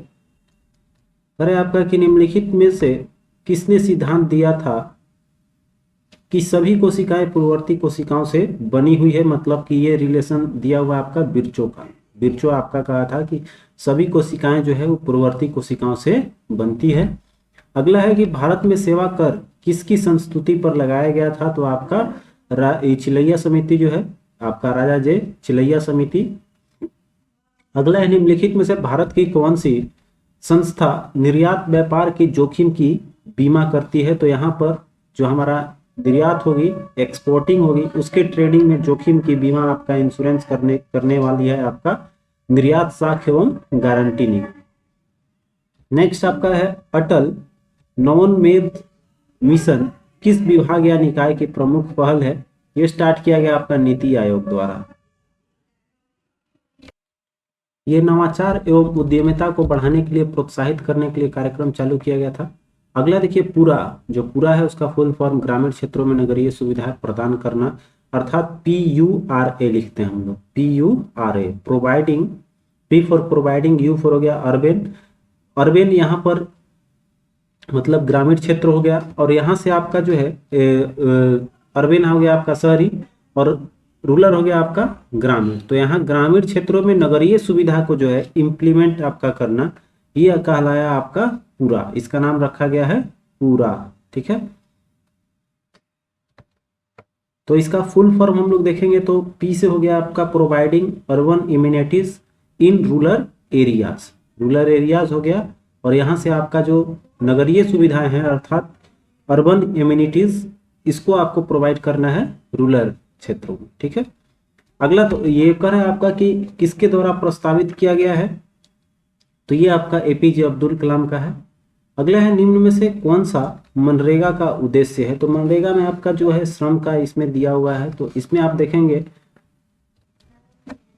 अरे आपका कि निम्नलिखित में से किसने सिद्धांत दिया था कि सभी कोशिकाएं पूर्ववर्ती कोशिकाओं से बनी हुई है, मतलब कि ये रिलेशन दिया हुआ आपका बिरचो का, बिरचो आपका कहा था कि सभी कोशिकाएं जो है वो पूर्ववर्ती कोशिकाओं से बनती है। अगला है कि भारत में सेवा कर किसकी संस्तुति पर लगाया गया था, तो आपका चिलैया समिति जो है आपका, राजा जय चिलैया समिति। अगला है, निम्नलिखित में से भारत की कौन सी संस्था निर्यात व्यापार के जोखिम की बीमा करती है, तो यहाँ पर जो हमारा निर्यात होगी, एक्सपोर्टिंग होगी, उसके ट्रेडिंग में जोखिम की बीमा आपका इंश्योरेंस करने वाली है आपका निर्यात साख एवं गारंटी निगम। नेक्स्ट आपका है, अटल नवोन्मेष मिशन किस विभाग या निकाय की प्रमुख पहल है, ये स्टार्ट किया गया आपका नीति आयोग द्वारा। ये नवाचार एवं उद्यमिता को बढ़ाने के लिए, प्रोत्साहित करने के लिए कार्यक्रम चालू किया गया था। अगला देखिए, पूरा, जो पूरा है उसका फुल फॉर्म ग्रामीण क्षेत्रों में नगरीय सुविधाएं प्रदान करना, अर्थात PURA लिखते हैं हम लोग, PURA, providing, P for providing, U for हो गया अर्बन, अर्बन यहाँ पर मतलब ग्रामीण क्षेत्र हो गया, और यहाँ से आपका जो है अर्बन हो गया आपका शहरी, और रूरल हो गया आपका ग्रामीण। तो यहाँ ग्रामीण क्षेत्रों में नगरीय सुविधा को जो है इम्प्लीमेंट आपका करना, ये कहलाया आपका पूरा, इसका नाम रखा गया है पूरा। ठीक है, तो इसका फुल फॉर्म हम लोग देखेंगे तो P से हो गया आपका providing urban immunities in rural areas, rural areas हो गया, और यहाँ से आपका जो नगरीय सुविधाएं हैं अर्थात अर्बन इम्यूनिटीज, इसको आपको प्रोवाइड करना है रूरल क्षेत्रों में। ठीक है, अगला तो ये कर है आपका कि किसके द्वारा प्रस्तावित किया गया है, तो ये आपका एपीजे अब्दुल कलाम का है। अगला है निम्न में से कौन सा मनरेगा का उद्देश्य है, तो मनरेगा में आपका जो है श्रम का इसमें दिया हुआ है, तो इसमें आप देखेंगे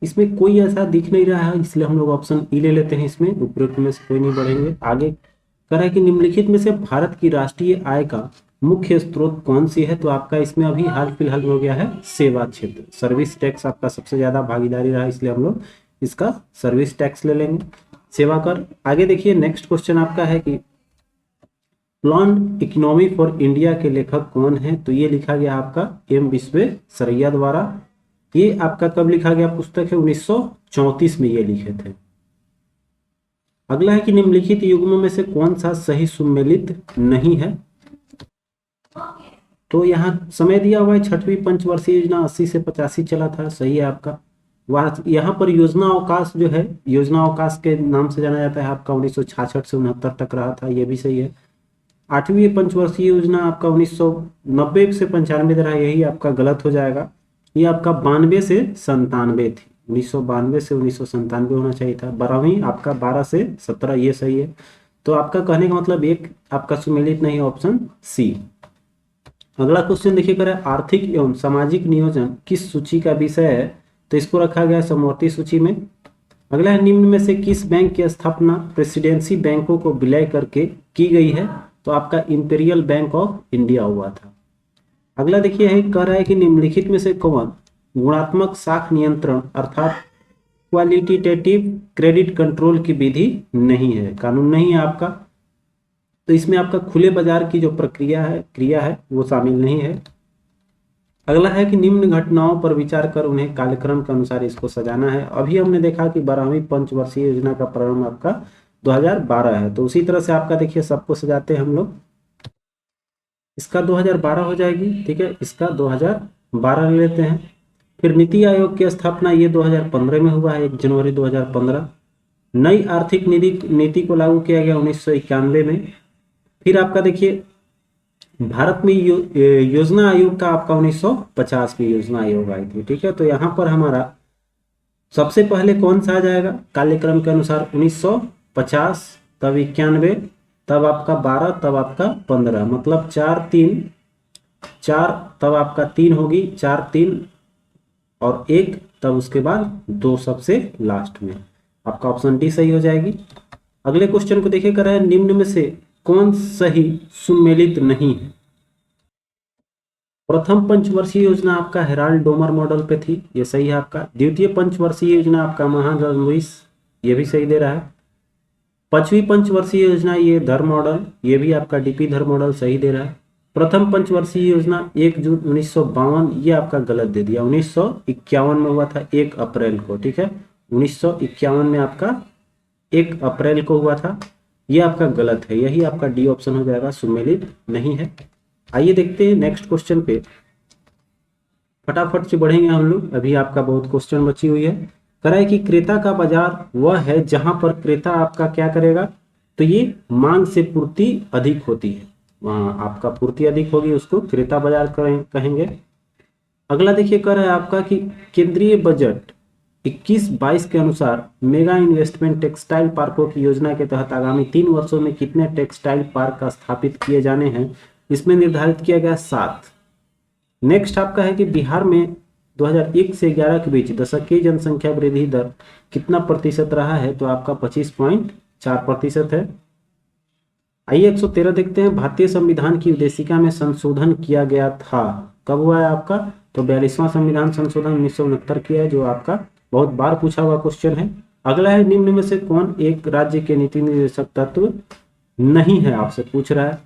इसमें कोई ऐसा दिख नहीं रहा है, इसलिए हम लोग ऑप्शन ई ले लेते हैं, इसमें उपरोक्त में से कोई नहीं बढ़ेंगे। आगे कह रहा है कि निम्नलिखित में से भारत की राष्ट्रीय आय का मुख्य स्रोत कौन सी है, तो आपका इसमें अभी हाल फिलहाल हो गया है सेवा क्षेत्र, सर्विस टैक्स आपका सबसे ज्यादा भागीदारी रहा, इसलिए हम लोग इसका सर्विस टैक्स ले लेंगे, सेवा कर। आगे देखिए नेक्स्ट क्वेश्चन आपका है कि प्लान इकोनॉमी फॉर इंडिया के लेखक कौन है, तो ये लिखा गया आपका एम विश्वेश्वरैया द्वारा। ये आपका कब लिखा गया पुस्तक है, 1934 में ये लिखे थे। अगला है कि निम्नलिखित युग्मों में से कौन सा सही सुमेलित नहीं है, तो यहाँ समय दिया हुआ है 6वीं पंचवर्षीय योजना 80 से 85 चला था, सही है आपका। वह यहाँ पर योजना अवकाश जो है, योजना अवकाश के नाम से जाना जाता है आपका 1966 से 69 तक रहा था, ये भी सही है। 8वीं पंचवर्षीय योजना आपका 1990 से 95 रहा, यही आपका गलत हो जाएगा, ये आपका 92 से 97 थी, 1992 से 1997 होना चाहिए था। 12वीं आपका 12 से 17, ये सही है। तो आपका कहने का मतलब एक आपका सुमेलित नहीं, ऑप्शन सी। अगला क्वेश्चन देखिए कर आर्थिक एवं सामाजिक नियोजन किस सूची का विषय है, तो इसको रखा गया समवर्ती सूची में। अगला है निम्न में से किस बैंक की स्थापना प्रेसिडेंसी बैंकों को विलय करके की गई है, तो आपका इंपीरियल बैंक ऑफ इंडिया हुआ था। अगला देखिए है कह रहा है कि निम्नलिखित में से कौन गुणात्मक साख नियंत्रण अर्थात क्वालिटेटिव क्रेडिट कंट्रोल की विधि नहीं है, कानून नहीं है आपका, तो इसमें आपका खुले बाजार की जो प्रक्रिया है क्रिया है वो शामिल नहीं है। अगला है कि निम्न घटनाओं पर विचार कर उन्हें कार्यक्रम के अनुसार इसको सजाना है। अभी हमने देखा कि 12वीं पंचवर्षीय योजना का प्रारंभ आपका 2012 है, तो उसी तरह से आपका देखिए सबको सजाते हैं हम लोग, इसका 2012 हो जाएगी, ठीक है, इसका 2012 ले लेते हैं। फिर नीति आयोग की स्थापना ये 2015 में हुआ है, 1 जनवरी 2015। नई आर्थिक नीति को लागू किया गया 1991 में। फिर आपका देखिए भारत में योजना आयोग का आपका 1950 में योजना आयोग आई थी, ठीक है। तो यहाँ पर हमारा सबसे पहले कौन सा आ जाएगा कार्यक्रम के अनुसार, 1950, तब 91, तब आपका 12, तब आपका 15, मतलब 4 3 4, तब आपका 3 होगी, 4 3 और 1, तब उसके बाद 2 सबसे लास्ट में, आपका ऑप्शन डी सही हो जाएगी। अगले क्वेश्चन को देखिए कर रहा है निम्न में से कौन सही सुमेलित नहीं है। प्रथम पंचवर्षीय योजना आपका हेराल्ड डोमर मॉडल पे थी, ये सही है आपका। द्वितीय पंचवर्षीय योजना आपका महाराजा लुईस, ये भी सही दे रहा है। 5वीं पंचवर्षीय योजना ये धर मॉडल, ये भी आपका डीपी धर मॉडल सही दे रहा है। प्रथम पंचवर्षीय योजना 1 जून 1952, ये आपका गलत दे दिया, 1951 में हुआ था 1 अप्रैल को, ठीक है, 1951 में आपका 1 अप्रैल को हुआ था, ये आपका गलत है, यही आपका डी ऑप्शन हो जाएगा, सुमेलित नहीं है। आइए देखते हैं नेक्स्ट क्वेश्चन पे, फटाफट से बढ़ेंगे हम लोग, अभी आपका बहुत क्वेश्चन बची हुई है। कह रहा है कि क्रेता का बाजार वह है जहां पर क्रेता आपका क्या करेगा, तो ये मांग से पूर्ति अधिक होती है, वहां आपका पूर्ति अधिक होगी, उसको क्रेता बाजार कहेंगे। अगला देखिए कह रहा है आपका कि केंद्रीय बजट 21-22 के अनुसार मेगा इन्वेस्टमेंट टेक्सटाइल पार्कों की योजना के तहत आगामी 3 वर्षों में कितने टेक्सटाइल पार्क स्थापित किए जाने हैं, इसमें निर्धारित किया गया 7। नेक्स्ट आपका है कि बिहार में 2001 से 11 के बीच दशकीय जनसंख्या वृद्धि दर कितना प्रतिशत रहा है, तो आपका 25.4% है। आइए 113 देखते हैं, भारतीय संविधान की उद्देशिका में संशोधन किया गया था, कब हुआ है आपका, तो 42वां संविधान संशोधन 1969 किया है, जो आपका बहुत बार पूछा हुआ क्वेश्चन है। अगला है निम्न में से कौन एक राज्य के नीति निर्देशक तत्व नहीं है, आपसे पूछ रहा है,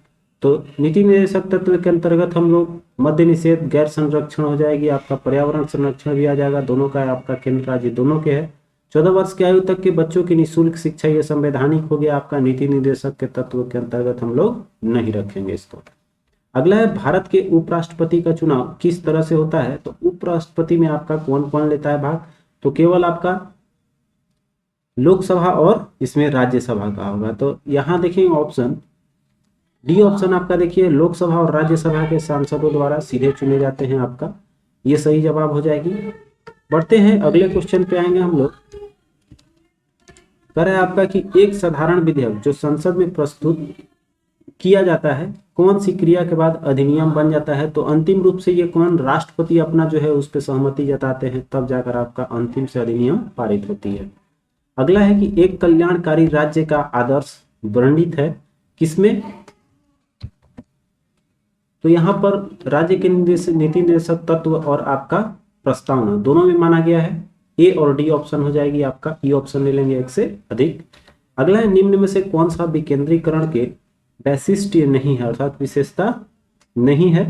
तो नीति निर्देशक तत्व के अंतर्गत हम लोग मद्य निषेध, गैर संरक्षण हो जाएगी, आपका पर्यावरण संरक्षण भी आ जाएगा, दोनों का आपका केंद्र राज्य दोनों के है। 14 वर्ष की आयु तक के बच्चों की निःशुल्क शिक्षा, ये संवैधानिक हो गया, आपका नीति निर्देशक के तत्व के अंतर्गत हम लोग नहीं रखेंगे इसको। अगला है भारत के उपराष्ट्रपति का चुनाव किस तरह से होता है, तो उपराष्ट्रपति में आपका कौन कौन लेता है भाग, तो केवल आपका लोकसभा और इसमें राज्यसभा का होगा। तो यहाँ देखेंगे ऑप्शन डी ऑप्शन आपका देखिए लोकसभा और राज्यसभा के सांसदों द्वारा सीधे चुने जाते हैं, आपका ये सही जवाब हो जाएगी। बढ़ते हैं अगले क्वेश्चन पे आएंगे हम लोग। कह रहा है आपका कि एक साधारण विधेयक जो संसद में प्रस्तुत किया जाता है कौन सी क्रिया के बाद अधिनियम बन जाता है? तो अंतिम रूप से ये कौन, राष्ट्रपति अपना जो है उस पर सहमति जताते हैं, तब जाकर आपका अंतिम से अधिनियम पारित होती है। अगला है कि एक कल्याणकारी राज्य का आदर्श वर्णित है किसमें? तो यहाँ पर राज्य के नीति निर्देशक तत्व और आपका प्रस्तावना दोनों में माना गया है। ए और डी ऑप्शन हो जाएगी आपका, ई ऑप्शन ले लेंगे एक से अधिक। अगला है निम्न में से कौन सा विकेंद्रीकरण के वैशिष्ट नहीं है, अर्थात विशेषता नहीं है?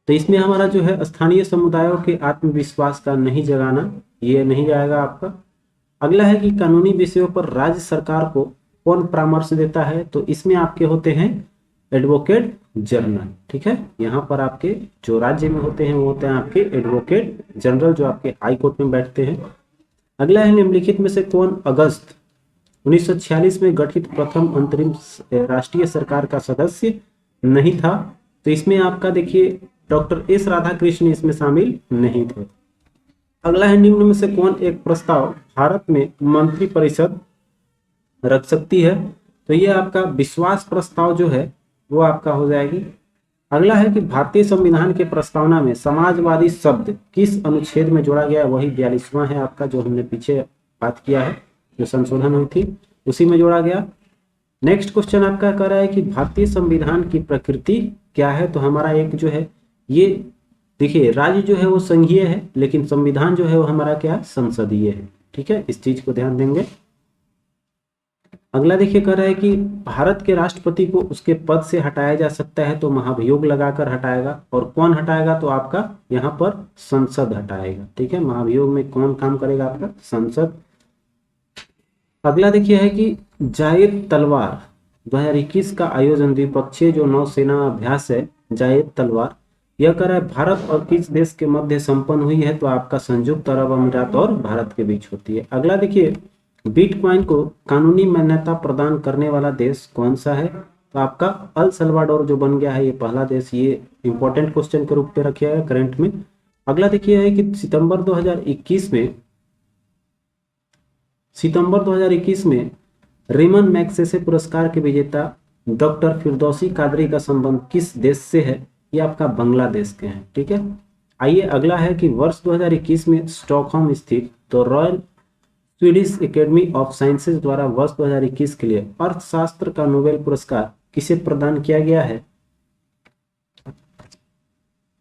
तो इसमें हमारा जो है स्थानीय समुदायों के आत्मविश्वास का नहीं जगाना, ये नहीं जाएगा आपका। अगला है कि कानूनी विषयों पर राज्य सरकार को कौन परामर्श देता है? तो इसमें आपके होते हैं एडवोकेट जनरल, ठीक है। यहाँ पर आपके जो राज्य में होते हैं वो होते हैं आपके एडवोकेट जनरल, जो आपके हाई कोर्ट में बैठते हैं। अगला है निम्नलिखित में से कौन अगस्त 1946 में गठित प्रथम अंतरिम राष्ट्रीय सरकार का सदस्य नहीं था? तो इसमें आपका देखिए डॉक्टर एस राधाकृष्ण इसमें शामिल नहीं थे। अगला है निम्न में से कौन एक प्रस्ताव भारत में मंत्रिपरिषद रख सकती है? तो ये आपका विश्वास प्रस्ताव जो है वो आपका हो जाएगी। अगला है कि भारतीय संविधान के प्रस्तावना में समाजवादी शब्द किस अनुच्छेद में जोड़ा गया है? वही 42वां है आपका, जो हमने पीछे बात किया है, जो संशोधन हुई थी उसी में जोड़ा गया। नेक्स्ट क्वेश्चन आपका कह रहा है कि भारतीय संविधान की प्रकृति क्या है? तो हमारा एक जो है ये देखिए राज्य जो है वो संघीय है, लेकिन संविधान जो है वो हमारा क्या है, संसदीय है, ठीक है, इस चीज को ध्यान देंगे। अगला देखिए कह रहा है कि भारत के राष्ट्रपति को उसके पद से हटाया जा सकता है, तो महाभियोग लगाकर हटाएगा। और कौन हटाएगा? तो आपका यहाँ पर संसद हटाएगा, ठीक है। महाभियोग में कौन काम करेगा? आपका संसद। अगला देखिए है कि जायद तलवार 2021 का आयोजन द्विपक्षीय जो नौसेना अभ्यास है जायद तलवार, यह कह रहा है भारत और किस देश के मध्य संपन्न हुई है? तो आपका संयुक्त अरब अमीरात और भारत के बीच होती है। अगला देखिए बिटकॉइन को कानूनी मान्यता प्रदान करने वाला देश कौन सा है? तो आपका अल सल्वाडोर जो बन गया है ये पहला देश, ये इंपॉर्टेंट क्वेश्चन के रूप में रखा है करंट में। अगला देखिए है कि सितंबर 2021 में रेमन मैग्सेसे पुरस्कार के विजेता डॉक्टर फिरदौसी कादरी का संबंध किस देश से है? ये आपका बांग्लादेश के हैं, ठीक है। आइए अगला है कि वर्ष 2021 में स्टॉकहोम स्थित the royal Swedish academy of sciences द्वारा वर्ष 2021 के लिए अर्थशास्त्र का नोबेल पुरस्कार किसे प्रदान किया गया है?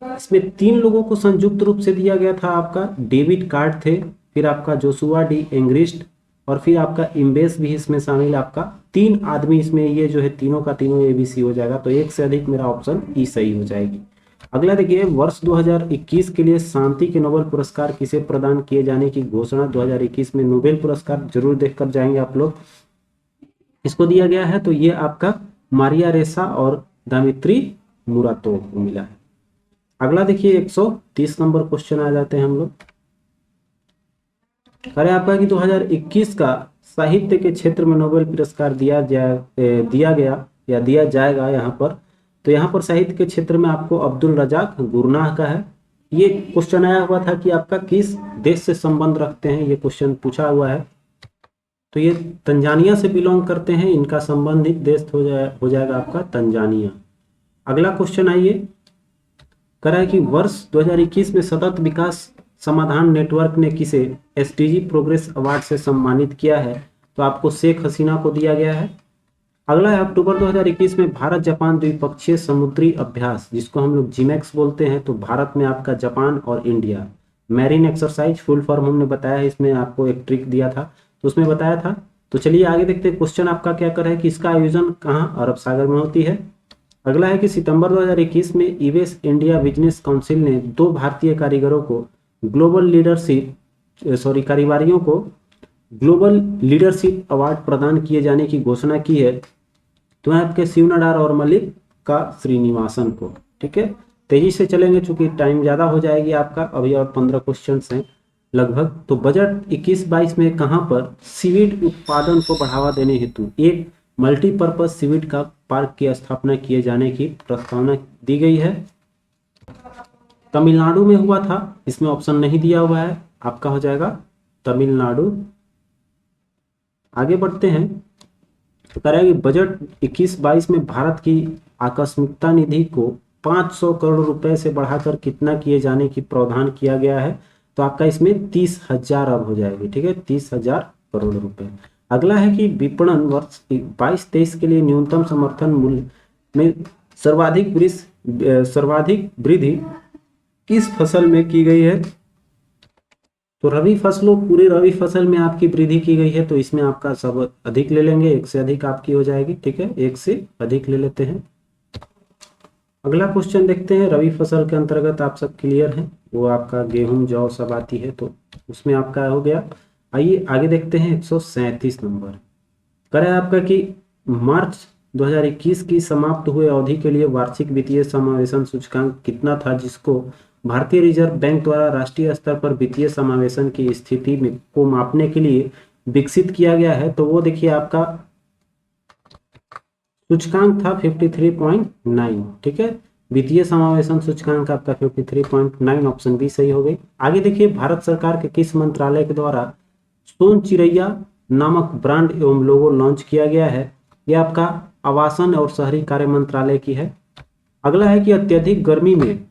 इसमें 3 लोगों को संयुक्त रूप से दिया गया था। आपका डेविड कार्ड थे, फिर आपका जोशुआ डी एंग्रिस्ट, और फिर आपका इम्बेस भी इसमें शामिल। आपका 3 आदमी इसमें, ये जो है तीनों का तीनों ABC हो जाएगा, तो एक से अधिक मेरा ऑप्शन ई सही हो जाएगी। अगला देखिए वर्ष 2021 के लिए शांति के नोबेल पुरस्कार किसे प्रदान किए जाने की घोषणा 2021 में, नोबेल पुरस्कार जरूर देखकर जाएंगे आप लोग, इसको दिया गया है। तो ये आपका मारिया रेसा और दामित्री मुरातोव को मिला है। अगला देखिए 130 नंबर क्वेश्चन आ जाते हैं हम लोग। अरे आपका कि 2021 का साहित्य के क्षेत्र में नोबेल पुरस्कार दिया जाएगा यहाँ पर। तो यहाँ पर साहित्य के क्षेत्र में आपको अब्दुल रजाक गुरनाह का है। ये क्वेश्चन आया हुआ था कि आपका किस देश से संबंध रखते हैं, ये क्वेश्चन पूछा हुआ है। तो ये तंजानिया से बिलोंग करते हैं, इनका संबंधित देश हो जाएगा आपका तंजानिया। अगला क्वेश्चन आइए, कह रहा है कि वर्ष 2021 में सतत विकास समाधान नेटवर्क ने किसे SDG प्रोग्रेस अवार्ड से सम्मानित किया है? तो आपको शेख हसीना को दिया गया है। अगला है अक्टूबर 2021 में भारत जापान द्विपक्षीय समुद्री अभ्यास, जिसको हम लोग जिमेक्स बोलते हैं, तो भारत में आपका जापान और India marine exercise, full form हमने बताया है, इसमें आपको एक ट्रिक दिया था तो उसमें बताया था। तो चलिए आगे देखते हैं क्वेश्चन आपका क्या कर रहा है कि इसका आयोजन कहाँ, अरब सागर में होती है। अगला है कि सितंबर 2021 में ईवेस इंडिया बिजनेस काउंसिल ने 2 भारतीय कारीगरों को कारोबारियों को ग्लोबल लीडरशिप अवार्ड प्रदान किए जाने की घोषणा की है। तो आपके शिव नडार और मलिक का श्रीनिवासन को, ठीक है। तेजी से चलेंगे चूंकि टाइम ज्यादा हो जाएगी आपका, अभी और 15 क्वेश्चन हैं लगभग। तो बजट 21-22 में कहां पर सीवीड उत्पादन को बढ़ावा देने हेतु एक मल्टीपर्पज सीवीड का पार्क की स्थापना किए जाने की प्रस्तावना दी गई है? तमिलनाडु में हुआ था, इसमें ऑप्शन नहीं दिया हुआ है, आपका हो जाएगा तमिलनाडु। आगे बढ़ते हैं, तो कह रहा है कि बजट 21-22 में भारत की आकस्मिकता निधि को 500 करोड़ रुपए से बढ़ाकर कितना किए जाने की प्रावधान किया गया है। तो आपका इसमें 30,000 अब हो जाएगी, ठीक है, 30,000 करोड़ रुपए। अगला है कि विपणन वर्ष 22-23 के लिए न्यूनतम समर्थन मूल्य में सर्वाधिक वृद्धि किस फसल में की गई है। तो रबी फसलों, पूरे रबी फसल में आपकी वृद्धि की गई है, तो इसमें आपका सब अधिक ले लेंगे, एक से अधिक आपकी हो जाएगी, ठीक है, एक से अधिक ले लेते हैं। अगला क्वेश्चन देखते हैं, रबी फसल के अंतर्गत आप सब क्लियर हैं, वो आपका गेहूं जौ सब आती है, तो उसमें आपका हो गया। आइए आगे देखते हैं 137 नंबर। करें आपका कि मार्च 2021 की समाप्त हुए अवधि के लिए वार्षिक वित्तीय समावेशन सूचकांक कितना था, जिसको भारतीय रिजर्व बैंक द्वारा राष्ट्रीय स्तर पर वित्तीय समावेशन की स्थिति में को मापने के लिए विकसित किया गया है। तो वो देखिए आपका सूचकांक था 53.9, ठीक है, वित्तीय समावेशन सूचकांक आपका 53.9, ऑप्शन बी सही हो गई। आगे देखिए, भारत सरकार के किस मंत्रालय के द्वारा सोन चिरैया नामक ब्रांड एवं लोगो लॉन्च किया गया है। यह आपका आवासन और शहरी कार्य मंत्रालय की है। अगला है कि अत्यधिक गर्मी में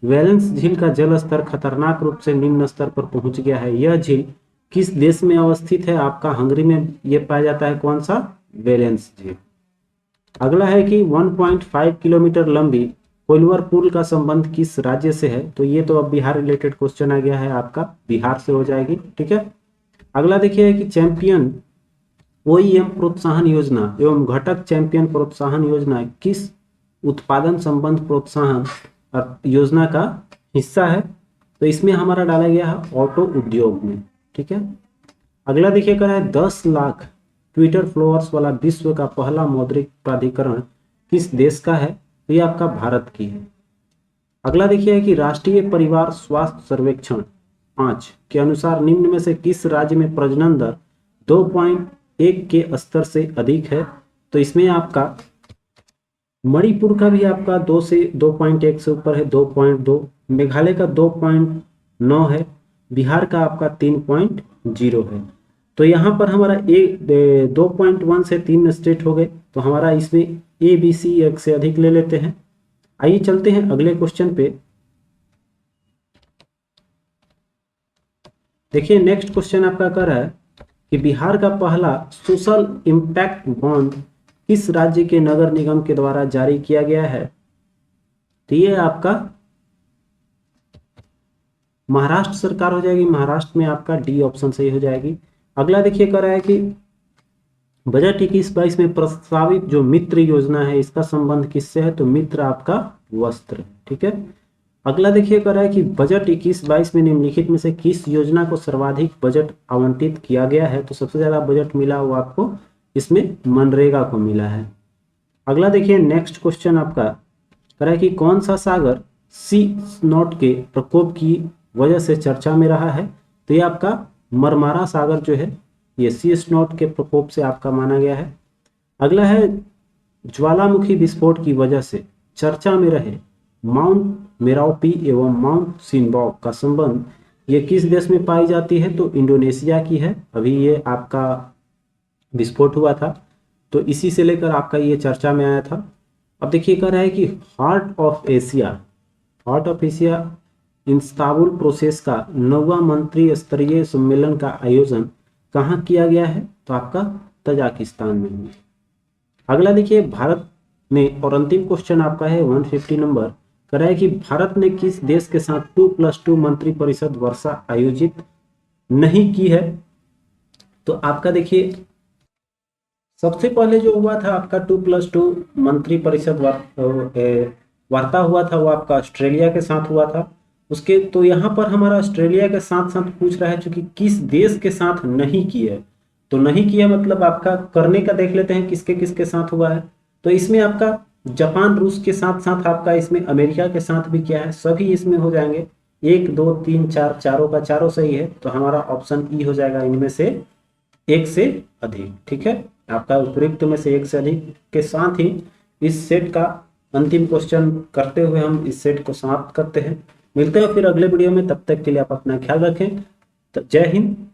वैलेंस झील का जल स्तर खतरनाक रूप से निम्न स्तर पर पहुंच गया है। यह झील किस देश में अवस्थित है, आपका हंगरी में यह पाया जाता है, कौन सा, वैलेंस झील। अगला है कि 1.5 किलोमीटर लंबी कोइलवर पुल का संबंध किस राज्य से है। तो ये तो अब बिहार रिलेटेड क्वेश्चन आ गया है, आपका बिहार से हो जाएगी, ठीक है। अगला देखिए कि चैंपियन ओईएम प्रोत्साहन योजना एवं घटक चैंपियन प्रोत्साहन योजना किस उत्पादन संबंध प्रोत्साहन योजना का हिस्सा है। तो इसमें हमारा डाला गया है ऑटो उद्योग में, ठीक है। अगला देखिए कर है 10 लाख ट्विटर फॉलोअर्स वाला विश्व का पहला मौद्रिक प्राधिकरण किस देश का है। तो ये आपका भारत की है। अगला देखिए कि राष्ट्रीय परिवार स्वास्थ्य सर्वेक्षण 5 के अनुसार निम्न में से किस राज्य में प्रजनन दर 2.1 के स्तर से अधिक है। तो इसमें आपका मणिपुर का भी आपका 2 से 2.1 से ऊपर है, 2.2, मेघालय का 2.9 है, बिहार का आपका 3.0 है। तो यहाँ पर हमारा 2.1 से 3 स्टेट हो गए, तो हमारा इसमें ए बी सी एक से अधिक ले लेते हैं। आइए चलते हैं अगले क्वेश्चन पे। देखिए नेक्स्ट क्वेश्चन आपका कर रहा है कि बिहार का पहला सोशल इम्पैक्ट बॉन्ड किस राज्य के नगर निगम के द्वारा जारी किया गया है। तो ये आपका महाराष्ट्र सरकार हो जाएगी, महाराष्ट्र में आपका डी ऑप्शन सही हो जाएगी। अगला देखिए कर रहा है कि बजट 21-22 में प्रस्तावित जो मित्र योजना है, इसका संबंध किससे है। तो मित्र आपका वस्त्र, ठीक है। अगला देखिए कर रहा है कि बजट 21-22 में निम्नलिखित में से किस योजना को सर्वाधिक बजट आवंटित किया गया है। तो सबसे ज्यादा बजट मिला वो आपको इसमें मनरेगा को मिला है। अगला देखिए नेक्स्ट क्वेश्चन आपका कह रहा है कि कौन सा सागर सी स्नॉट के प्रकोप की वजह से चर्चा में रहा है। तो ये आपका मरमारा सागर जो है, ये सी स्नॉट के प्रकोप से आपका माना गया है। अगला है ज्वालामुखी विस्फोट की वजह से चर्चा में रहे माउंट मेरापी एवं माउंट सिनबॉक का संबंध ये किस देश में पाई जाती है। तो इंडोनेशिया की है, अभी ये आपका विस्फोट हुआ था, तो इसी से लेकर आपका ये चर्चा में आया था। अब देखिए कह रहा है कि heart of Asia Istanbul process का 9वां मंत्री स्तरीय सम्मेलन का आयोजन कहाँ किया गया है। तो आपका तजाकिस्तान में हुआ। अगला देखिए भारत में, और अंतिम क्वेश्चन आपका है 150 नंबर, कह रहा है कि भारत ने किस देश के साथ 2+2 मंत्री परिषद वर्षा आयोजित नहीं की है। तो आपका देखिए सबसे पहले जो हुआ था आपका 2+2 मंत्री परिषद वार्ता हुआ था, वो आपका ऑस्ट्रेलिया के साथ हुआ था। उसके तो यहाँ पर हमारा ऑस्ट्रेलिया के साथ साथ पूछ रहा है चूंकि किस देश के साथ नहीं की है। तो नहीं किया मतलब आपका करने का देख लेते हैं किसके किसके साथ हुआ है। तो इसमें आपका जापान रूस के साथ साथ आपका इसमें अमेरिका के साथ भी किया है, सभी इसमें हो जाएंगे 1 2 3 4, चारों का चारों सही है। तो हमारा ऑप्शन ई हो जाएगा इनमें से एक से अधिक, ठीक है। आपका उपयुक्त में से एक से अधिक के साथ ही इस सेट का अंतिम क्वेश्चन करते हुए हम इस सेट को समाप्त करते हैं। मिलते हैं फिर अगले वीडियो में, तब तक के लिए आप अपना ख्याल रखें। तो जय हिंद,